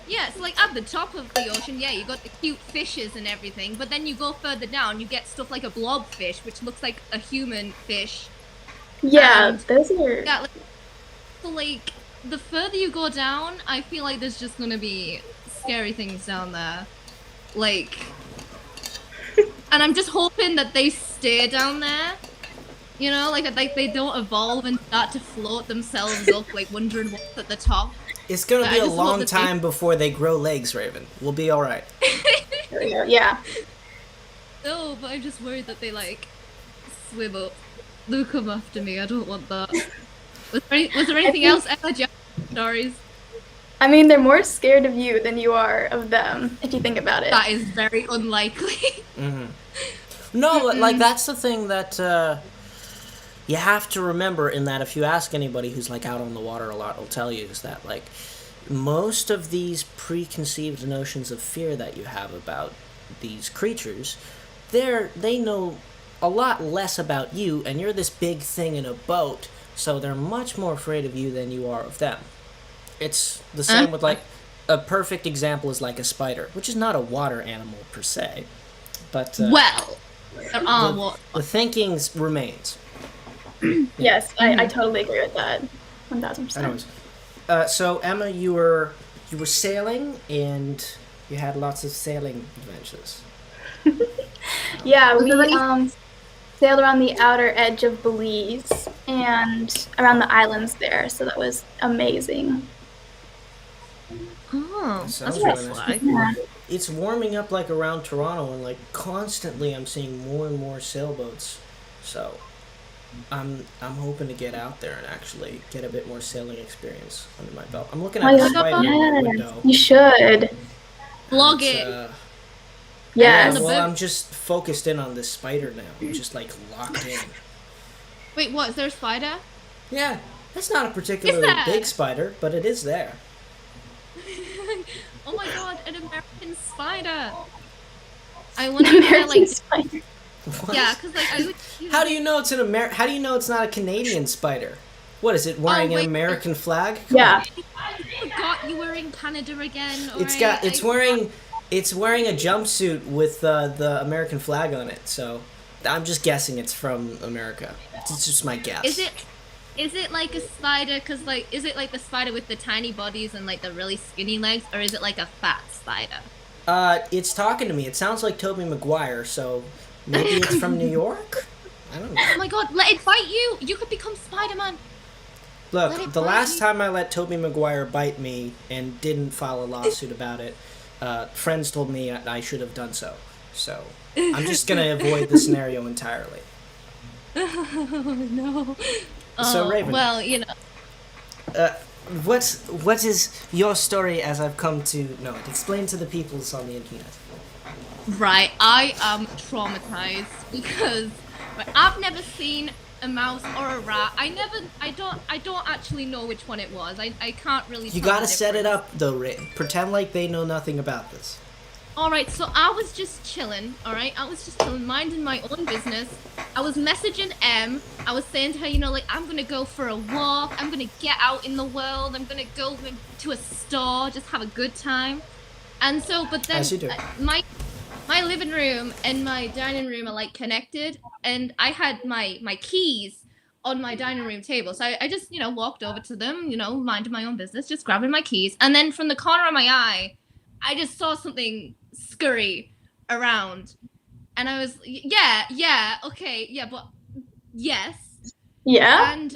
yeah, so like at the top of the ocean, yeah, you got the cute fishes and everything, but then you go further down, you get stuff like a blobfish, which looks like a human fish. Yeah, And- those are. Yeah, like, so like the further you go down, I feel like there's just gonna be scary things down there, like, and I'm just hoping that they stay down there. You know, like they don't evolve and start to float themselves up, like wondering what's at the top. It's gonna But be I a just hope long that they- time before they grow legs, Raven. We'll be alright. There we go. Yeah. No, but I'm just worried that they like swim up. They'll come after me. I don't want that. Was there anything else? Emma, do you have stories? I mean, they're more scared of you than you are of them, if you think about it. That is very unlikely. No, like that's the thing that you have to remember. In that, if you ask anybody who's like out on the water a lot, will tell you is that like most of these preconceived notions of fear that you have about these creatures, they know a lot less about you, and you're this big thing in a boat, so they're much more afraid of you than you are of them. It's the same with like a perfect example is like a spider, which is not a water animal per se, but Well, there are the, what? the thinking remains. Yes, I totally agree with that. 1000%. Anyways, so Emma, you were sailing and you had lots of sailing adventures. Yeah, we sailed around the outer edge of Belize and around the islands there, so that was amazing. Oh, Sounds that's really nice. nice. Like. Yeah. It's warming up like around Toronto, and like constantly I'm seeing more and more sailboats. So I'm hoping to get out there and actually get a bit more sailing experience under my belt. I'm looking at Oh, the yeah. spider in the Yes, window. you should. Vlog It's, it. Yes. the well, boat. I'm just focused in on this spider now. I'm just like locked in. Wait, what? Is there a spider? Yeah, it's not a particularly there? big spider, but it is there. Oh my god, an American spider! I wonder if they're American like, spider. What? yeah, because like I would. How do you know it's an How do you know it's not a Canadian spider? What is it? Wearing wait. an American flag? Come Yeah. on. I forgot you were in Canada again. It's wearing a jumpsuit with the American flag on it. So I'm just guessing it's from America. It's just my guess. Is it like a spider? Cause like, is it like the spider with the tiny bodies and like the really skinny legs, or is it like a fat spider? It's talking to me. It sounds like Tobey Maguire. So maybe it's from New York. I don't know. Oh my god, let it bite you! You could become Spider-Man! Let Look, it the bite last you. time I let Tobey Maguire bite me and didn't file a lawsuit about it, friends told me I should have done so. So I'm just gonna avoid the scenario entirely. Oh no. So, Oh, Raven. well, you know. What is your story as I've come to know it? Explain to the peoples on the internet. Right, I am traumatized because I've never seen a mouse or a rat. I don't actually know which one it was. I can't really You tell gotta the set it difference. up though, Raven. Pretend like they know nothing about this. Alright, so I was just chilling, alright? I was just chilling, minding my own business. I was messaging M. I was saying to her, you know, like, I'm gonna go for a walk. I'm gonna get out in the world. I'm gonna go to a store, just have a good time. And so, but then As you do. My living room and my dining room are like connected, and I had my keys on my dining room table. So I just, you know, walked over to them, you know, minding my own business, just grabbing my keys. And then from the corner of my eye, I just saw something scurry around. And I was, okay, yeah, but yes. Yeah. And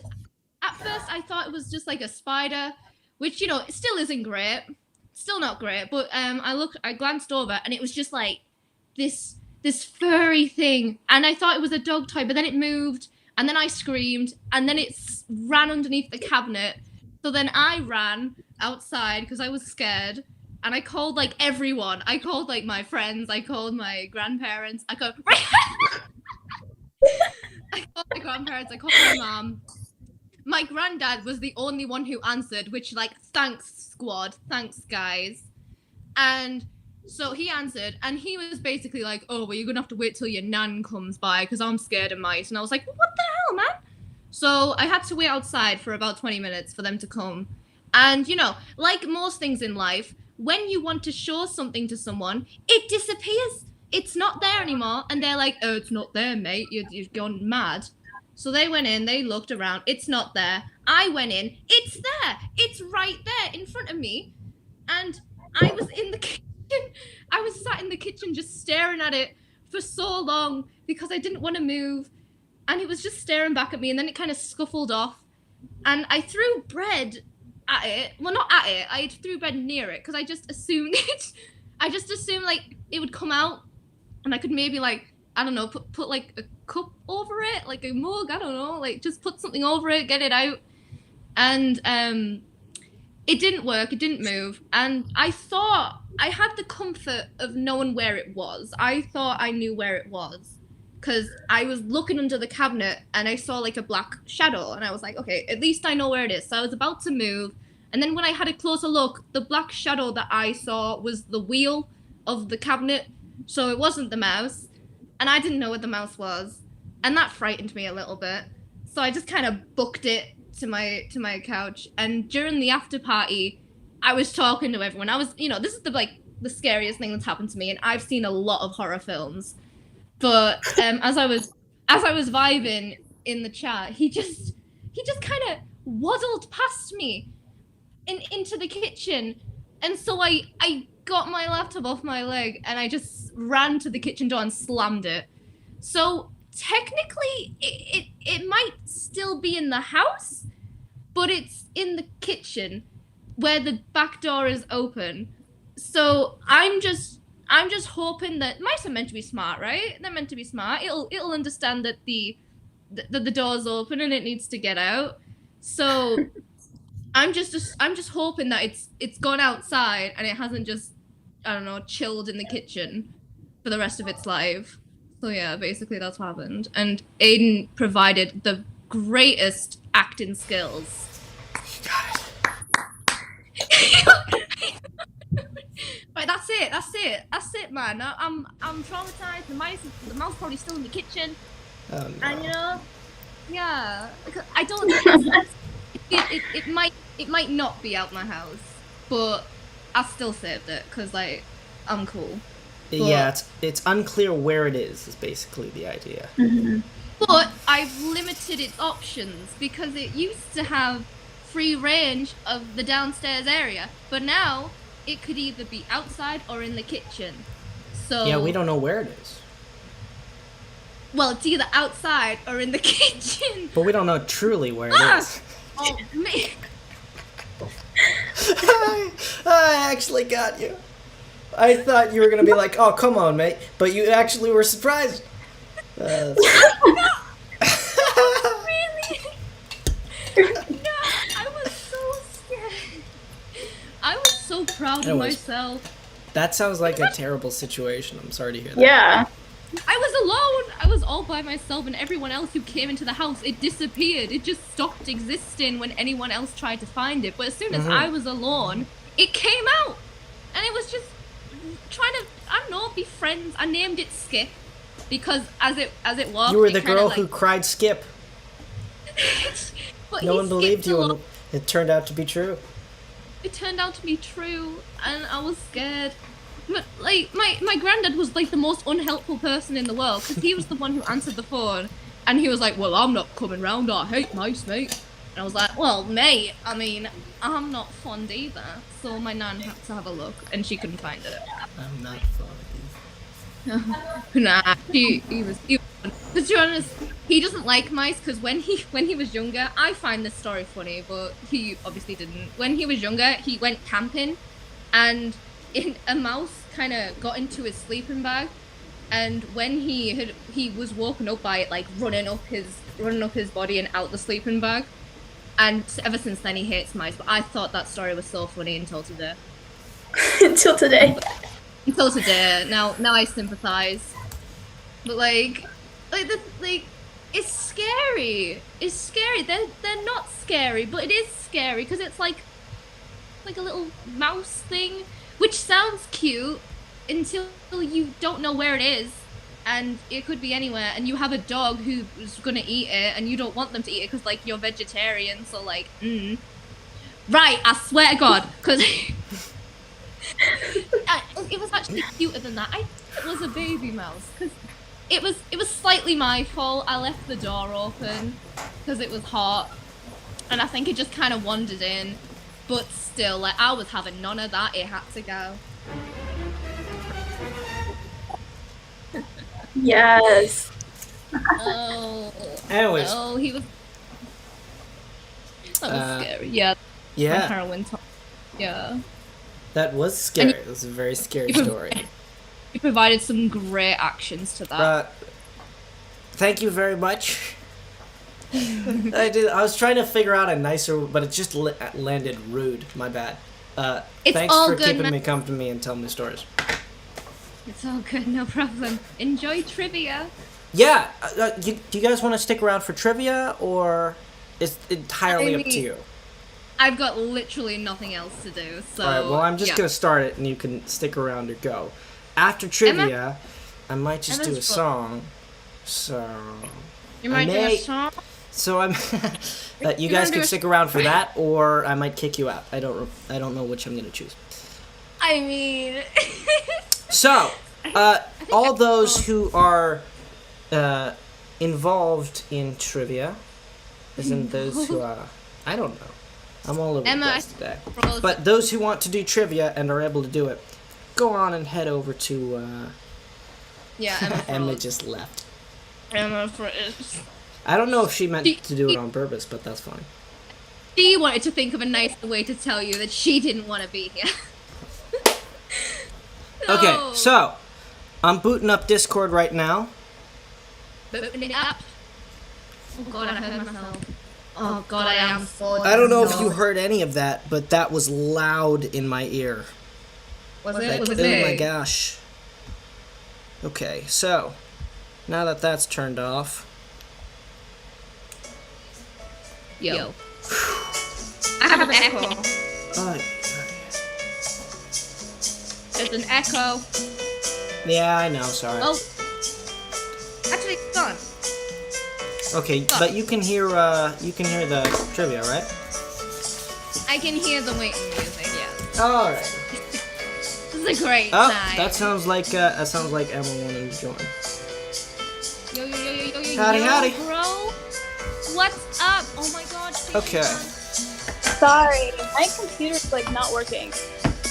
at first I thought it was just like a spider, which, you know, it still isn't great. Still not great, but I glanced over and it was just like this furry thing, and I thought it was a dog toy, but then it moved, and then I screamed, and then it ran underneath the cabinet. So then I ran outside because I was scared, and I called like everyone. I called like my friends. I called my grandparents. I called my grandparents. I called my mom. My granddad was the only one who answered, which, like, thanks squad, thanks guys. And so he answered, and he was basically like, oh, well, you're gonna have to wait till your nan comes by because I'm scared of mice. And I was like, what the hell, man? So I had to wait outside for about 20 minutes for them to come. And, you know, like most things in life, when you want to show something to someone, it disappears. It's not there anymore. And they're like, oh, it's not there, mate. You've gone mad. So they went in, they looked around, it's not there. I went in, it's there. It's right there in front of me. And I was in the kitchen. I was sat in the kitchen just staring at it for so long because I didn't want to move. And it was just staring back at me, and then it kind of scuffled off. And I threw bread at it. Well, not at it. I threw bread near it because I just assumed it. I just assumed, like, it would come out and I could maybe, like, I don't know, put like a cup over it, like a mug, I don't know, like just put something over it, get it out. And it didn't work, it didn't move. And I thought I had the comfort of knowing where it was. I thought I knew where it was because I was looking under the cabinet and I saw like a black shadow, and I was like, okay, at least I know where it is. So I was about to move, and then when I had a closer look, the black shadow that I saw was the wheel of the cabinet. So it wasn't the mouse. And I didn't know what the mouse was, and that frightened me a little bit. So I just kind of booked it to my couch. And during the after party, I was talking to everyone. I was, you know, this is the scariest thing that's happened to me, and I've seen a lot of horror films. But as I was vibing in the chat, he just kind of waddled past me into the kitchen, and so I got my laptop off my leg and I just ran to the kitchen door and slammed it. So technically it might still be in the house, but it's in the kitchen where the back door is open. So I'm just hoping that mice are meant to be smart, right? They're meant to be smart. It'll understand that the door's open and it needs to get out. So I'm just hoping that it's gone outside and it hasn't just, I don't know, chilled in the kitchen for the rest of its life. So yeah, basically that's what happened. And Aidan provided the greatest acting skills. You got it. Right, that's it, man. I'm traumatized. The mouse probably still in the kitchen. Oh, no. And you know, yeah, I don't. it might not be out my house, but I still saved it because like I'm cool. Yeah, it's unclear where it is basically the idea. But I've limited its options because it used to have free range of the downstairs area, but now it could either be outside or in the kitchen. So Yeah, we don't know where it is. Well, it's either outside or in the kitchen. But we don't know truly where it is. Oh man. I actually got you. I thought you were gonna be like, "Oh, come on, mate," but you actually were surprised. Really? No, I was so scared. I was so proud of myself. That sounds like a terrible situation. I'm sorry to hear that. Yeah. I was alone. I was all by myself, and everyone else who came into the house, it disappeared. It just stopped existing when anyone else tried to find it. But as soon as I was alone, it came out, and it was just trying to, I don't know, be friends. I named it Skip because as it walked, You were the it kinda, girl like, who cried Skip. But No he one believed skipped you, along. and it turned out to be true. It turned out to be true, and I was scared. But like my granddad was like the most unhelpful person in the world because he was the one who answered the phone, and he was like, "Well, I'm not coming round. I hate mice, mate." And I was like, "Well, mate, I mean, I'm not fond either." So my nan had to have a look, and she couldn't find it. I'm not funny. Nah, he was. But to be honest, he doesn't like mice because when he was younger, I find this story funny, but he obviously didn't. When he was younger, he went camping, and a mouse kind of got into his sleeping bag, and when he was woken up by it like running up his body and out the sleeping bag, and ever since then he hates mice. But I thought that story was so funny until today. Until today. Until today. Now I sympathize. But like it's scary. It's scary. They're not scary, but it is scary because it's like a little mouse thing, which sounds cute until you don't know where it is, and it could be anywhere, and you have a dog who's gonna eat it, and you don't want them to eat it because like you're vegetarian, so like right, I swear to God, because it was actually cuter than that. It was a baby mouse because it was slightly my fault. I left the door open because it was hot, and I think it just kind of wandered in. But still, like, I was having none of that. It had to go. Yes. Oh. Anyways. Oh, he was. That was scary. Yeah. Yeah. My heroin talk. Yeah. That was scary. It was a very scary story. You provided some great actions to that. Thank you very much. I was trying to figure out a nicer, but it just landed rude. My bad. It's thanks all for good, keeping me come to me and telling me stories. It's all good, no problem. Enjoy trivia. Yeah. Do you guys want to stick around for trivia, or it's entirely up to you? I've got literally nothing else to do, so. All right. Well, I'm just gonna start it, and you can stick around or go. After trivia, I might just do a song. So. You might do a song. So I'm. You guys can stick around for that, or I might kick you out. I don't know which I'm gonna choose. I mean. So, all those who are involved in trivia, as in those who I don't know. I'm all over the place today. But those who want to do trivia and are able to do it, go on and head over to. Yeah, Emma just left. Emma Frost. I don't know if she meant to do it on purpose, but that's fine. She wanted to think of a nicer way to tell you that she didn't want to be here. No. Okay, so I'm booting up Discord right now. Booting it up. Oh god, I heard myself. Oh god, I am so. I don't know if you heard any of that, but that was loud in my ear. Was it? Was Oh it? my gosh. Okay, so now that that's turned off. Yo. I have an echo. Oh, There's an echo. yeah, I know. Sorry. Oh. Actually, it's gone. Okay, but you can hear the trivia, right? I can hear the waiting music. Yeah. All right. This is a great Oh, night. that sounds like Emma wanted to join. Yo, yo, yo, yo, yo, yo, Howdy, yo, howdy. bro. What's up? Oh my god. Okay. Sorry, my computer's like not working.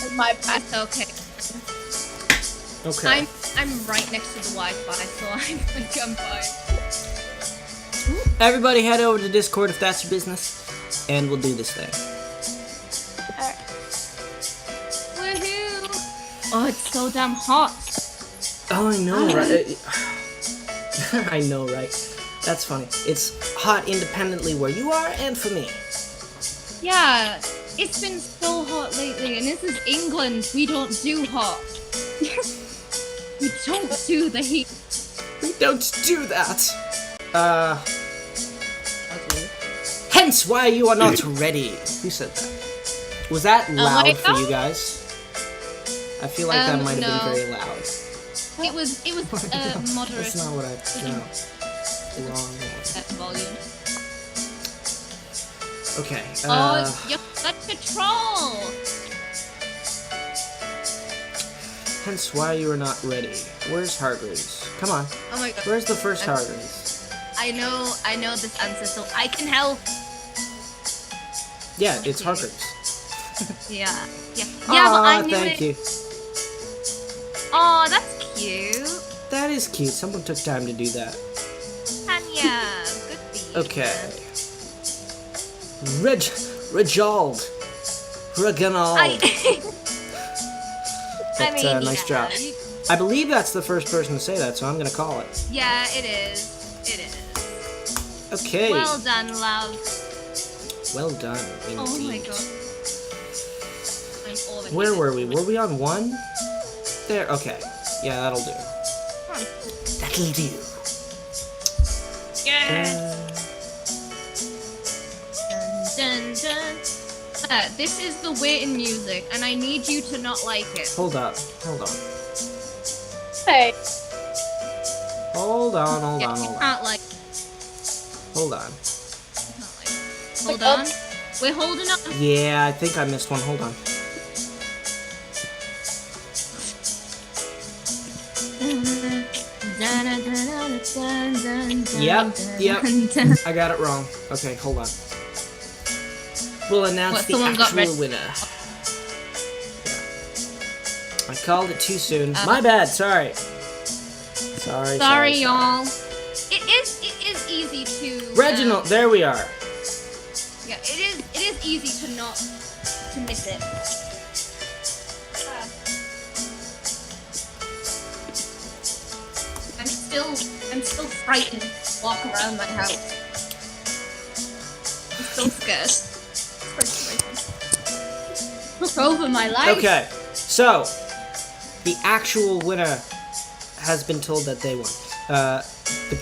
Like my That's okay. Okay. I'm right next to the Wi-Fi, so I'm fine. Everybody head over to Discord if that's your business, and we'll do this thing. Woohoo! Oh, it's so damn hot. Oh, I know, right? I know, right? That's funny. It's hot independently where you are and for me. Yeah, it's been so hot lately, and this is England. We don't do hot. We don't do the heat. We don't do that. Hence why you are not ready. Who said that? Was that loud my for you God. guys? I feel like that might have no. been very loud. It was moderate That's not what I. No. Wrong. volume. Okay. Oh, you're such a troll. Hence why you are not ready. Where's Hargreaves? Come on. Oh my god. Where's the first Hargreaves? I know this answer, so I can help. Yeah, it's Hargreaves. Yeah. Yeah, but I knew thank it. you. Oh, that's cute. That is cute. Someone took time to do that. Tanya, good for you. Okay. Reginald. Reginald. I mean, nice yeah, job. I believe that's the first person to say that, so I'm gonna call it. Yeah, it is. It is. Okay. Well done, love. Well done, indeed. Oh my god. I'm already Where were we? Were we on 1? There, okay. Yeah, that'll do. That'll do. Yes. Dun, dun, dun. This is the waiting music, and I need you to not like it. Hold up. Hold on. Hey, Hold on, hold Yeah, on, you hold on. can't like. Hold on. Can't like. Hold on. We're holding on. Yeah, I think I missed one. Hold on. Yep. I got it wrong. Okay, hold on. We'll announce What, the someone got actual red- winner. I called it too soon. My bad. Sorry. Sorry, y'all. It is easy to. Reginald, there we are. Yeah, it is easy to not to miss it. I'm still frightened to walk around my house. I'm still scared. Took over my life. Okay, so the actual winner has been told that they won. But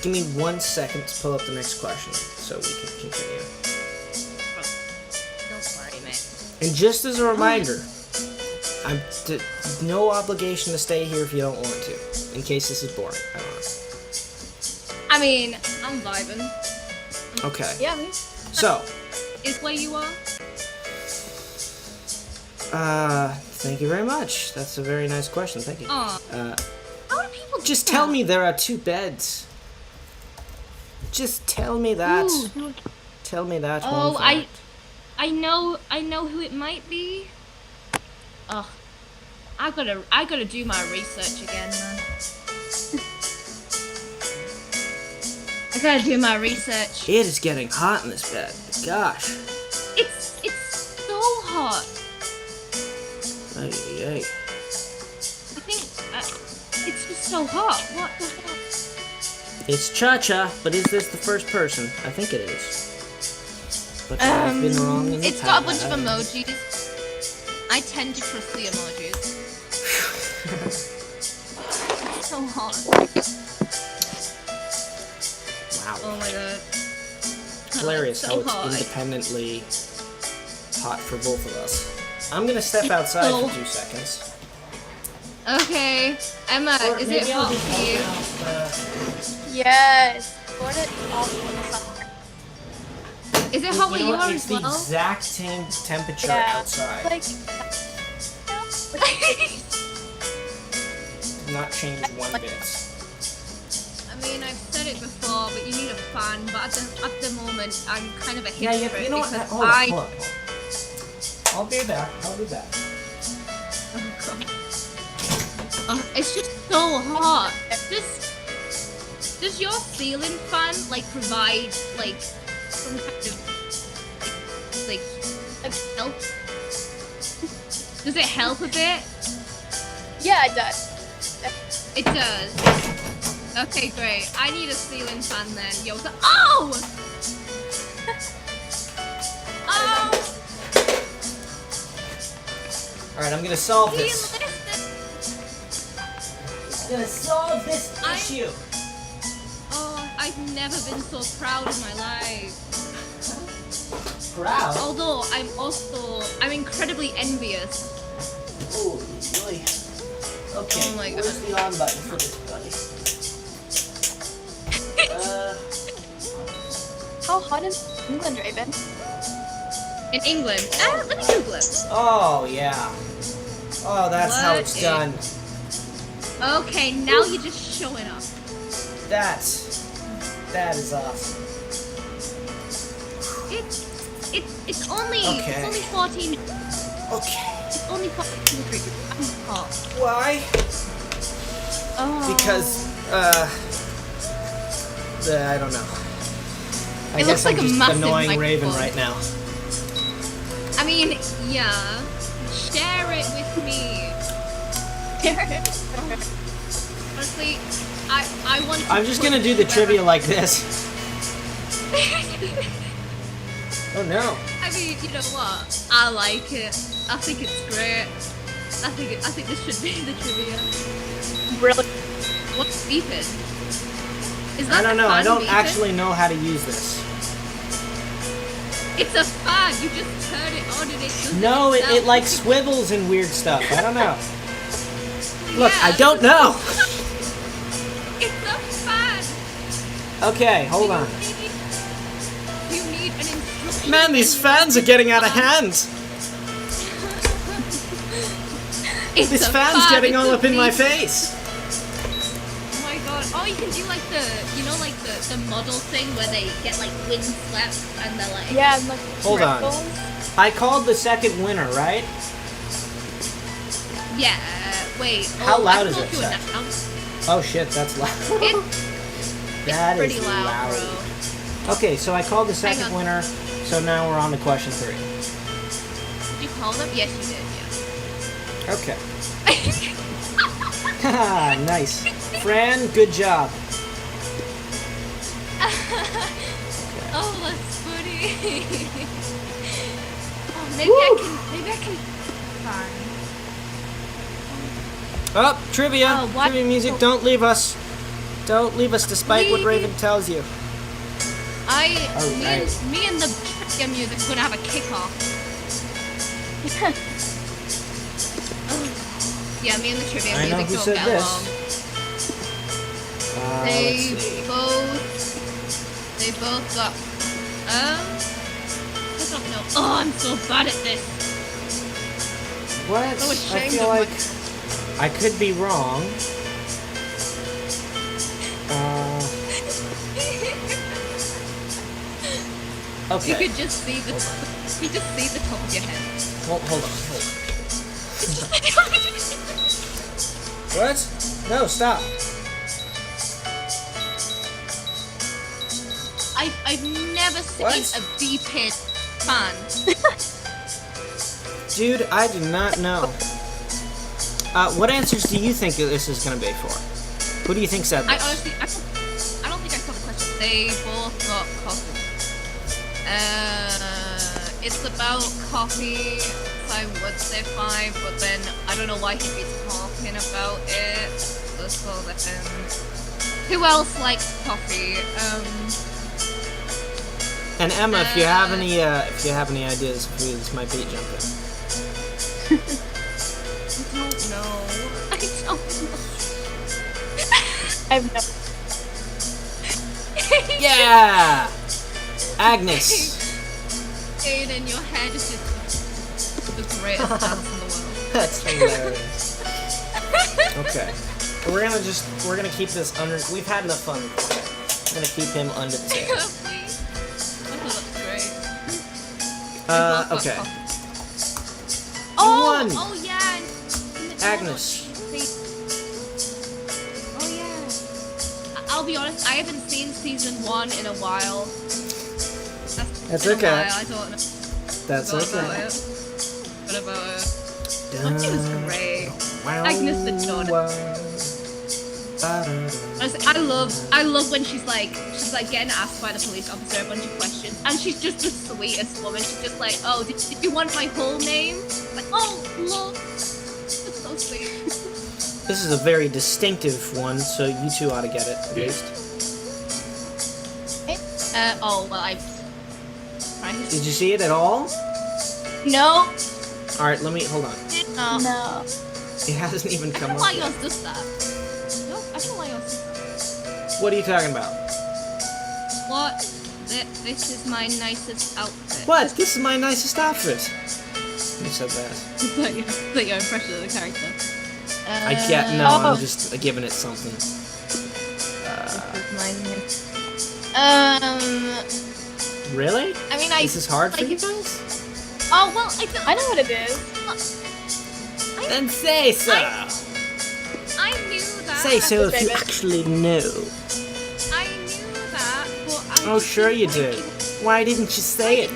give me 1 second to pull up the next question so we can continue. Don't worry, man. And just as a reminder, no obligation to stay here if you don't want to. In case this is boring, I don't know. I mean, I'm vibing. Okay. yeah, me. So, Is where you are? thank you very much. That's a very nice question. Thank you. Aw. How do people do Just that? tell me there are 2 beds. Just tell me that. Ooh. Tell me that. Oh, one I fact. know who it might be. Ugh. I gotta do my research again, man. I gotta do my research. It is getting hot in this bed. Gosh. It's so hot. Ay, ay, ay. I think it's just so hot. What the hell? It's Cha-Cha, but is this the first person? I think it is. But I've been wrong in the It's got a bunch past. of emojis. I tend to trust the emojis. It's so hot. Wow. Oh my god. Hilarious so how it's hot. independently hot for both of us. I'm gonna step outside so- for 2 seconds. Okay, Emma, is it hot for you? Yes. Florida is awful in the summer. Is it hot where you are It's as the well? exact same temperature Yeah. outside. Like, Did not change one bit. I mean, I've said it before, but you need a fan. But at the moment, I'm kind of a Yeah, hypocrite you know what? because Hold on, hold on. I'll be back. I'll be back. Oh, it's just so hot. Does your ceiling fan like provide like some kind of like help? Does it help a bit? yeah, it does. It does. Okay, great. I need a ceiling fan then. Yo, oh! Oh! Alright, I'm gonna solve Do you this. listen? I'm gonna solve this issue. Oh, I've never been so proud in my life. Proud? Although I'm incredibly envious. Oh, really? Okay, Oh my where's God. the on button for this, buddy? How hot is England, Raven? In England. Let me Google it. Oh, yeah. Oh, that's how What it's is- done. Okay, now you're just showing up. That is awesome. It's only Okay. it's only 14. Okay. It's only 14 degrees. I'm hot. Why? Oh. Because, I don't know. I It guess looks like I'm a just massive annoying Raven microphone. right now. I mean, yeah. Share it with me. Honestly, I want. To I'm just put gonna do the whoever- trivia like this. Oh no. I mean, you know what? I like it. I think it's great. I think this should be the trivia. Really? What's beeping? Is that I don't the know. I fan don't beeping? actually know how to use this. It's a fan. You just turn it on and it does No, it itself. like swivels and weird stuff. I don't know. Look, Yeah, I don't know. It's a fan. Okay, hold on. You need an instruction. Man, these fans are getting out of hand. It's This a fan's fan, getting it's all a up in my beep. face. Oh my god. Oh, you can do like the model thing where they get like wind swept and they're like. Yeah, and, like Hold on. ripples. I called the second winner, right? Yeah. Wait. How oh, loud I is told it, you Seth? enough. Oh shit, that's loud. That It's pretty is loud, bro. Okay, so I called the Hang second on. winner, so now we're on to question 3. Did you call them? Yes, you did. Okay. Yeah. Haha, nice. Fran, good job. Oh, that's funny. Oh, maybe I can. Fine. Oh, trivia. Oh, what? Trivia music, don't leave us. Don't leave us despite what Leave. Raven tells you. Me and the trivia music are gonna have a kickoff. Yeah, me and the trivia I know music who don't said get this. along. Let's They see. both got. I don't know. Oh, I'm so bad at this. What? So I ashamed feel of like I could be wrong. Okay. You could just see the. You just see the top of your head. Hold on. What? No, stop. I've never seen What? a beeping fan. Dude, I do not know. What answers do you think this is going to be for? Who do you think said this? I honestly, I don't think I saw the question. They both got coffee. It's about coffee, so I would say 5, but then I don't know why he'd be talking about it. So then, who else likes coffee? And Emma, if you have any ideas, this might be jump in. I don't know. I don't know. I have no. Yeah, Agnes. Aidan, your head is just the greatest dance in the world. That's hilarious. Okay. We're gonna keep this under. We've had enough fun. We're gonna keep him under the table. Please. Oh, that's great. Okay. Oh, won. oh yeah. Agnes. Oh yeah. I'll be honest, I haven't seen season 1 in a while. That's been a okay. while, I don't know. That's What okay. about it? What about it? It was great. Agnes the Dawn. Honestly, I love when she's like getting asked by the police officer a bunch of questions, and she's just the sweetest woman. She's just like, oh, did you want my whole name? Like, oh, love. It's so sweet. This is a very distinctive one, so you two ought to get it at least. Oh well, I. Did you see it at all? No. All right, let me hold on. No. It hasn't even I come don't know up why yet. yours does that. No, I don't know why yours does that. What are you talking about? What? This is my nicest outfit. What? This is my nicest outfit. You said that. Is that your impression of the character? I can't. No, I'm just giving it something. Really? I mean, This is hard for like you it- guys? Oh well, I don't. I know what it is. Then say so. I knew that. Say so if you Raven. actually know. I knew that, but I. Oh, just sure you didn't wanna did. Why didn't you say it,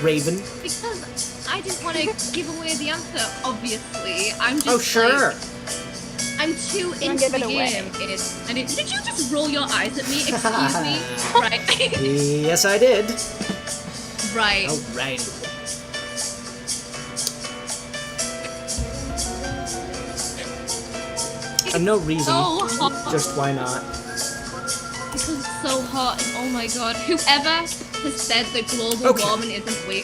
Raven? Because I didn't want to give away the answer. Obviously, I'm just. Oh, sure. Like, I'm too Don't into give the it away. game. Did you just roll your eyes at me? Excuse me. Right. Yes, I did. Right. Oh, right. And no reason. So hot. Just why not? Because it's so hot. And oh my god. Whoever has said that global Okay. warming isn't real,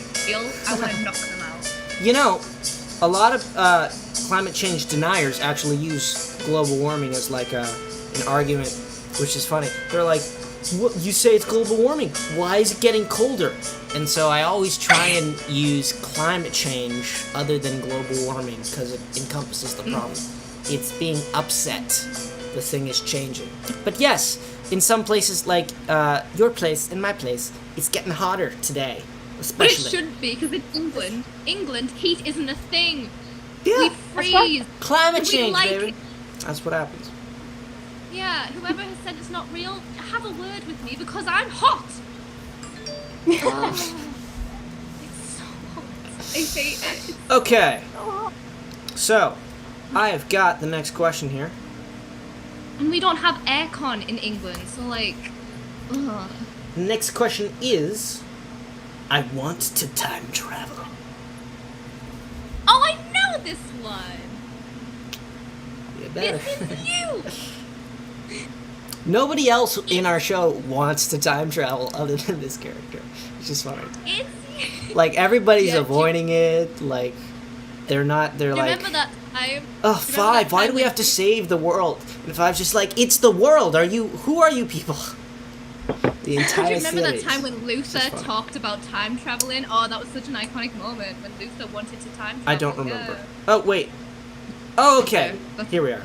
I want to knock them out. You know, a lot of climate change deniers actually use global warming as like an argument, which is funny. They're like, what, you say it's global warming. Why is it getting colder? And so I always try and use climate change other than global warming because it encompasses the problem. It's being upset. The thing is changing. But yes, in some places like your place and my place, it's getting hotter today. But it Especially. should be, because in England, heat isn't a thing. Yeah. We freeze. Climate We change, like baby. it. That's what happens. Yeah, whoever has said it's not real, have a word with me because I'm hot. It's so hot. I hate it. Okay. So, I have got the next question here. And we don't have aircon in England, so like, ugh. The next question is, I want to time travel. Oh, I know this one. You better. This is you. Nobody else in our show wants to time travel other than this character. It's just funny. It's you. Like, everybody's Yeah, avoiding it. Like, they're not, they're like, Remember that time? oh, remember Five, that why time do we when have to save the world? And Five's just like, it's the world. Who are you people? The Do you entire remember that series. time when Luther Just funny. talked about time traveling? Oh, that was such an iconic moment when Luther wanted to time travel. I don't remember. Yeah. Oh, wait. Oh, okay. Okay. Here we are.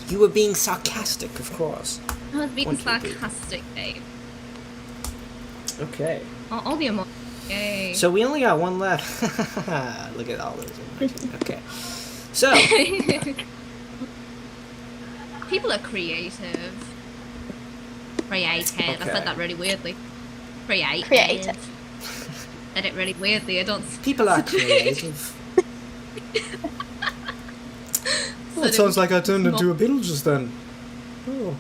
You were being sarcastic, of course. I was being One, two, three. sarcastic, babe. Okay. All the emotion. Yay. So we only got one left. Look at all those. Okay. So, People are creative. Creative. I Okay. said that really weirdly. Creative. Creative. Said it really weirdly. I don't. people are creative. Well, it sounds like I turned into a beetle just then. Oh.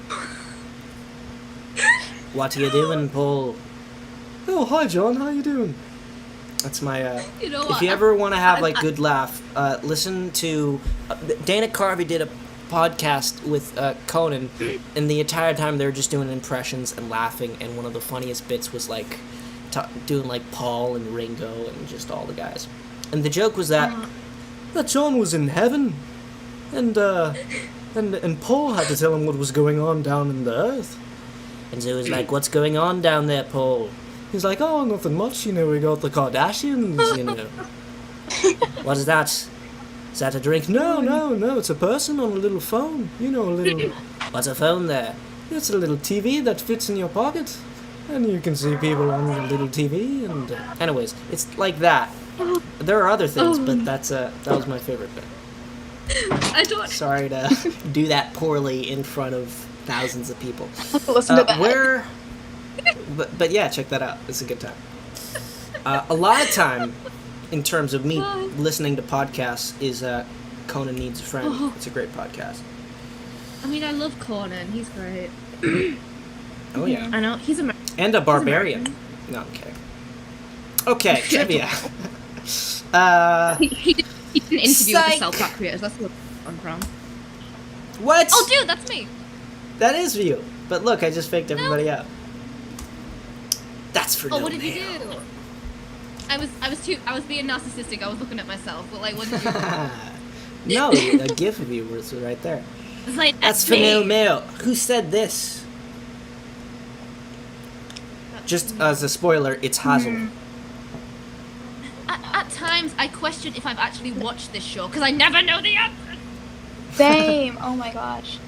What are you doing, Paul? Oh, hi, John. How you doing? That's my, You know If what? you ever want to have, like, I- good laugh, listen to... Dana Carvey did a podcast with Conan, and the entire time they were just doing impressions and laughing, and one of the funniest bits was, like, doing, like, Paul and Ringo and just all the guys. And the joke was that John was in heaven, and Paul had to tell him what was going on down in the earth. And so it was like, what's going on down there, Paul? He's like, oh, nothing much, we got the Kardashians, What is that? Is that a drink? No, it's a person on a little phone. A little... What's a phone there? It's a little TV that fits in your pocket. And you can see people on the little TV, and... anyways, it's like that. There are other things, but that was my favorite bit. I don't... Sorry to do that poorly in front of thousands of people. Listen to that. Where... But yeah, check that out. It's a good time. A lot of time, in terms of me listening to podcasts, is Conan Needs a Friend. It's a great podcast. I mean, I love Conan. He's great. Oh, yeah. I know. He's American. And a barbarian. No, I'm kidding. Okay, trivia. He did an interview with the Self-Taught Creators. That's where I'm from. What? Oh, dude, that's me. That is you. But look, I just faked everybody out. That's for no Oh, what did you mail. do? I was being narcissistic. I was looking at myself. But like, what did you do? No, a gif of you was right there. It's like, That's for no mail. Who said this? Just as a spoiler, it's Hazel. At times, I question if I've actually watched this show because I never know the answer. Same. Oh my gosh.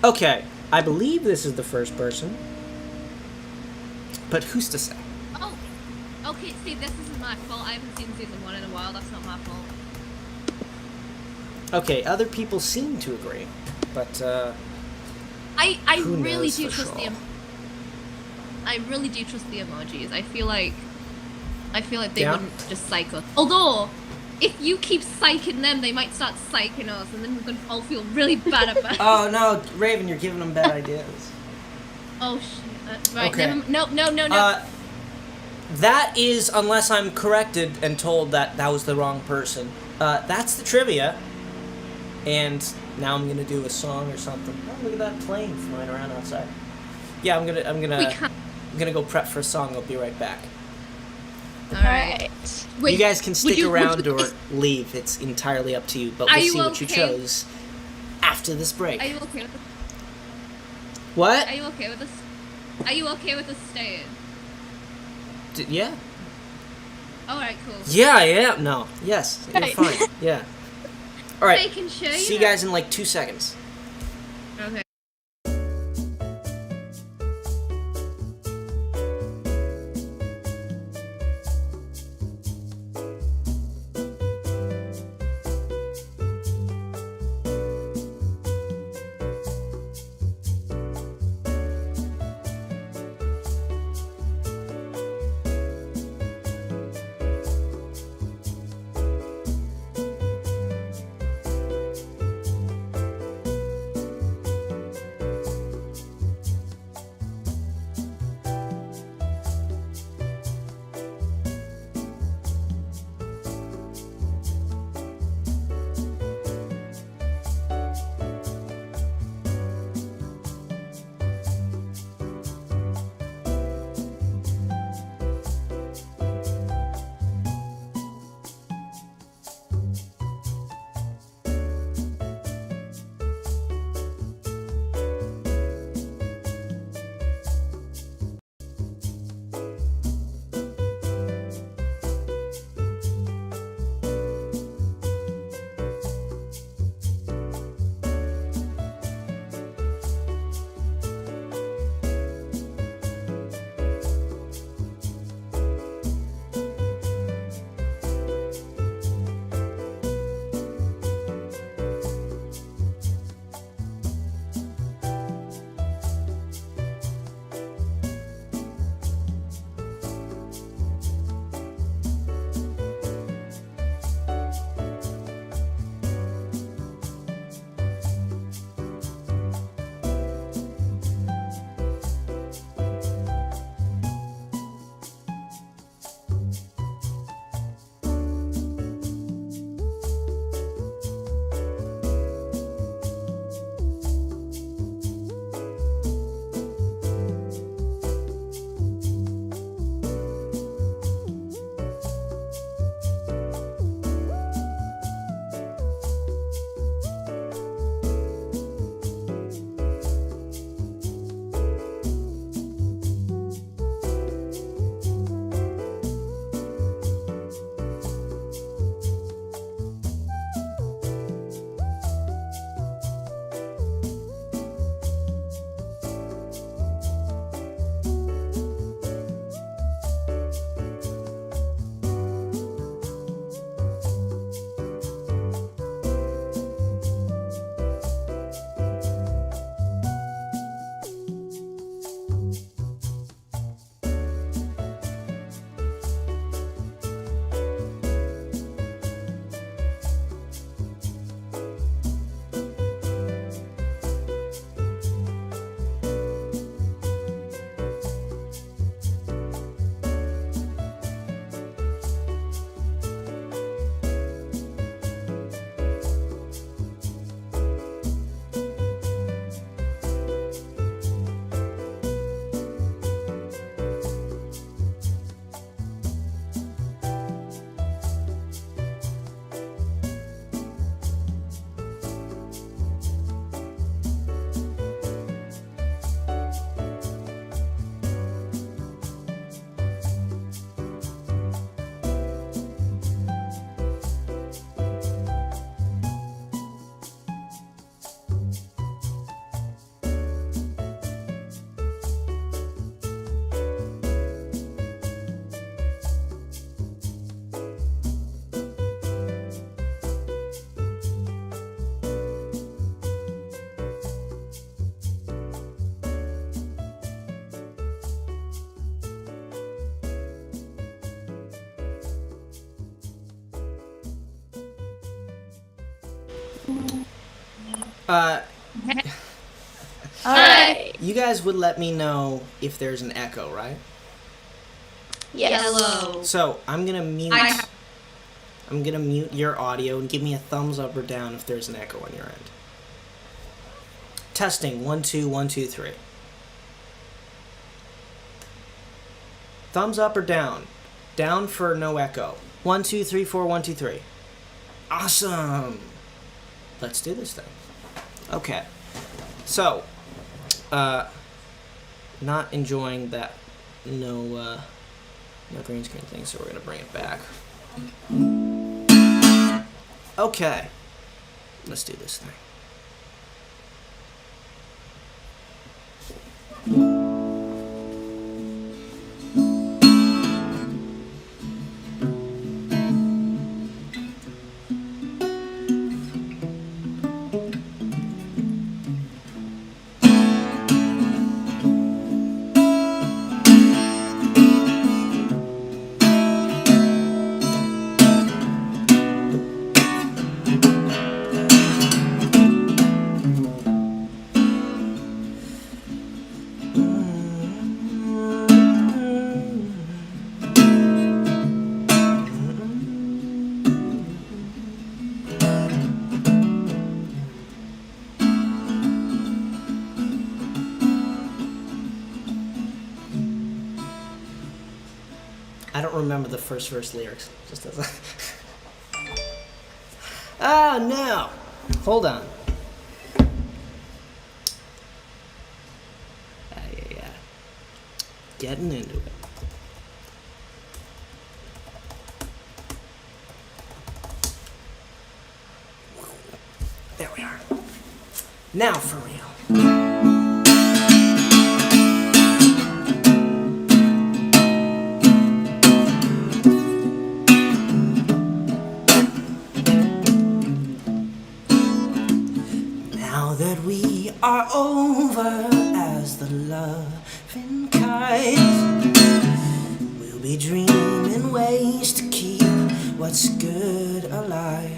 Okay, I believe this is the first person. But who's to say? Oh, okay. See, this isn't my fault. I haven't seen season 1 in a while. That's not my fault. Okay, other people seem to agree, but I who really knows do for trust sure? I really do trust the emojis. I feel like they Yeah. wouldn't just psych us. Although, if you keep psyching them, they might start psyching us, and then we're gonna all feel really bad about it. Oh no, Raven, you're giving them bad ideas. Oh shit! Right? Okay. No. That is, unless I'm corrected and told that was the wrong person. That's the trivia. And now I'm gonna do a song or something. Oh, look at that plane flying around outside. Yeah, I'm gonna go prep for a song. I'll be right back. All right. Wait, you guys can stick would you- around or leave. It's entirely up to you. But Are we'll you see what you okay? chose after this break. Are you okay with this? What? Are you okay with this? Are you okay with us staying? Yeah. All right, cool. Yeah, I am. No. Yes. You're Right. fine. Yeah. All right. Making sure. See you guys in like 2 seconds. Okay. All right. You guys would let me know if there's an echo, right? Yes. Yellow. So I'm gonna mute. I have- I'm gonna mute your audio and give me a thumbs up or down if there's an echo on your end. Testing 1 2 1 2 3. Thumbs up or down. Down for no echo. 1 2 3 4 1 2 3. Awesome. Let's do this thing. Okay. So, not enjoying that no green screen thing, so we're gonna bring it back. Okay. Let's do this thing. I don't remember the first verse lyrics. Just as Oh no! Hold on. Yeah. Getting into it. There we are. Now for real. Now that we are over as the loving kind, we'll be dreaming ways to keep what's good alive.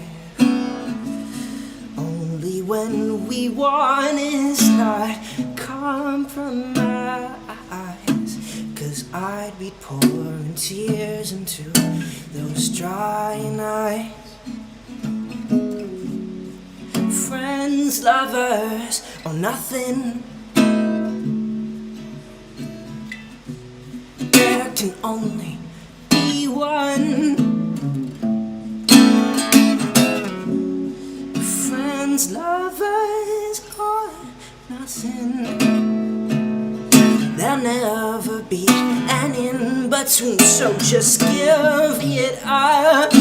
Only when we want is not compromise, 'cause I'd be pouring tears into those dry nights. Friends, lovers, or nothing. There can only be one. Friends, lovers, or nothing. There'll never be an in-between, so just give it up.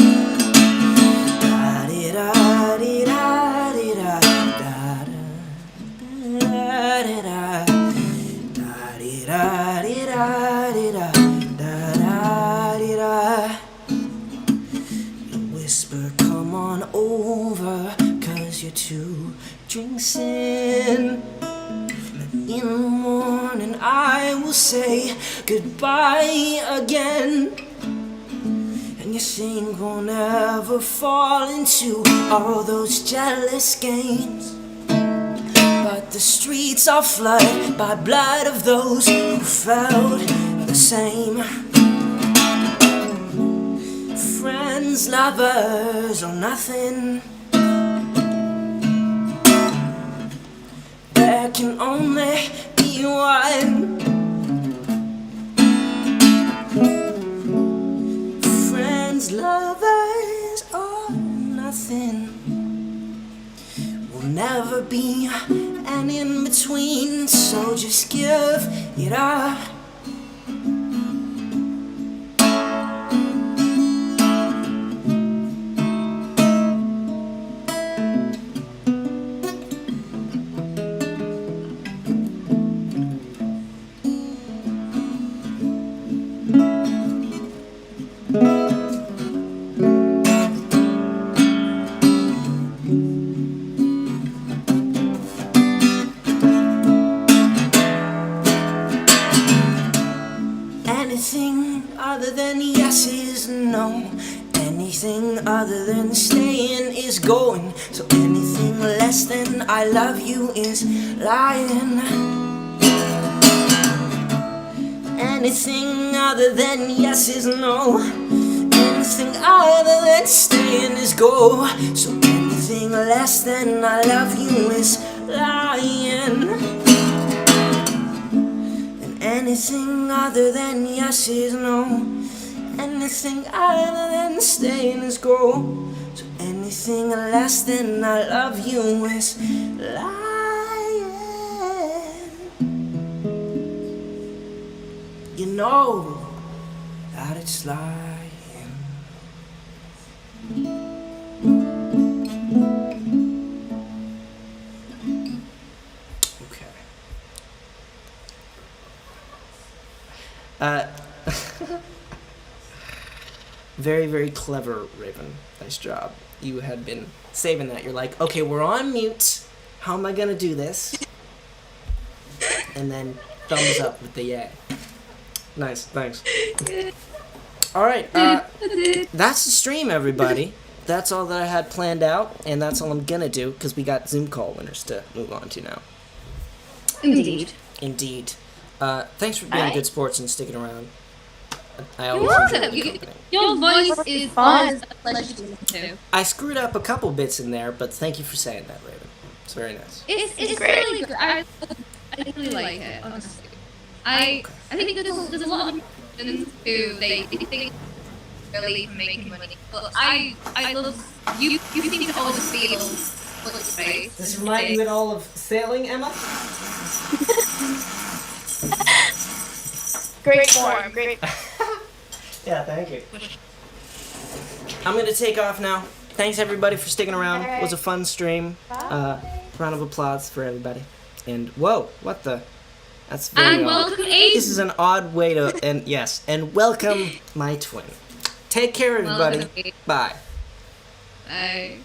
Whisper, come on over, 'cause you're 2 drinks in. And in the morning I will say goodbye again. And you think we'll never fall into all those jealous games. But the streets are flooded by blood of those who felt the same. Friends, lovers, or nothing. There can only be one. Friends, lovers, or nothing. Will never be an in-between, so just give it up. anything other than staying is going. So anything less than I love you is lying. Anything other than yes is no. Anything other than staying is go. So anything less than I love you is lying. And anything other than yes is no. Anything other than staying is go. So anything less than I love you is lying. You know that it's lying. Okay. Very, very clever, Raven. Nice job. You had been saving that. You're like, okay, we're on mute. How am I gonna do this? And then thumbs up with the yay. Nice, thanks. Alright, that's the stream, everybody. That's all that I had planned out, and that's all I'm gonna do, because we got Zoom call winners to move on to now. Indeed. Indeed. Thanks for being Alright. good sports and sticking around. I You're always enjoy welcome. the company. Your voice is fun. Pleasure to listen to. I screwed up a couple bits in there, but thank you for saying that, Raven. It's very nice. It's great. really good. I really like it, honestly. I think there's a lot of reasons who they think really making money, but I love you seem to always feel like space. Does this remind you at all of sailing, Emma? Great form. Great. Yeah, thank you. I'm going to take off now. Thanks, everybody, for sticking around. It was a fun stream. Round of applause for everybody. And, whoa, what the? That's very And odd. welcome, Aidan. This is an odd way to, and yes, and welcome my twin. Take care, everybody. Welcome, Aidan. Bye. Bye.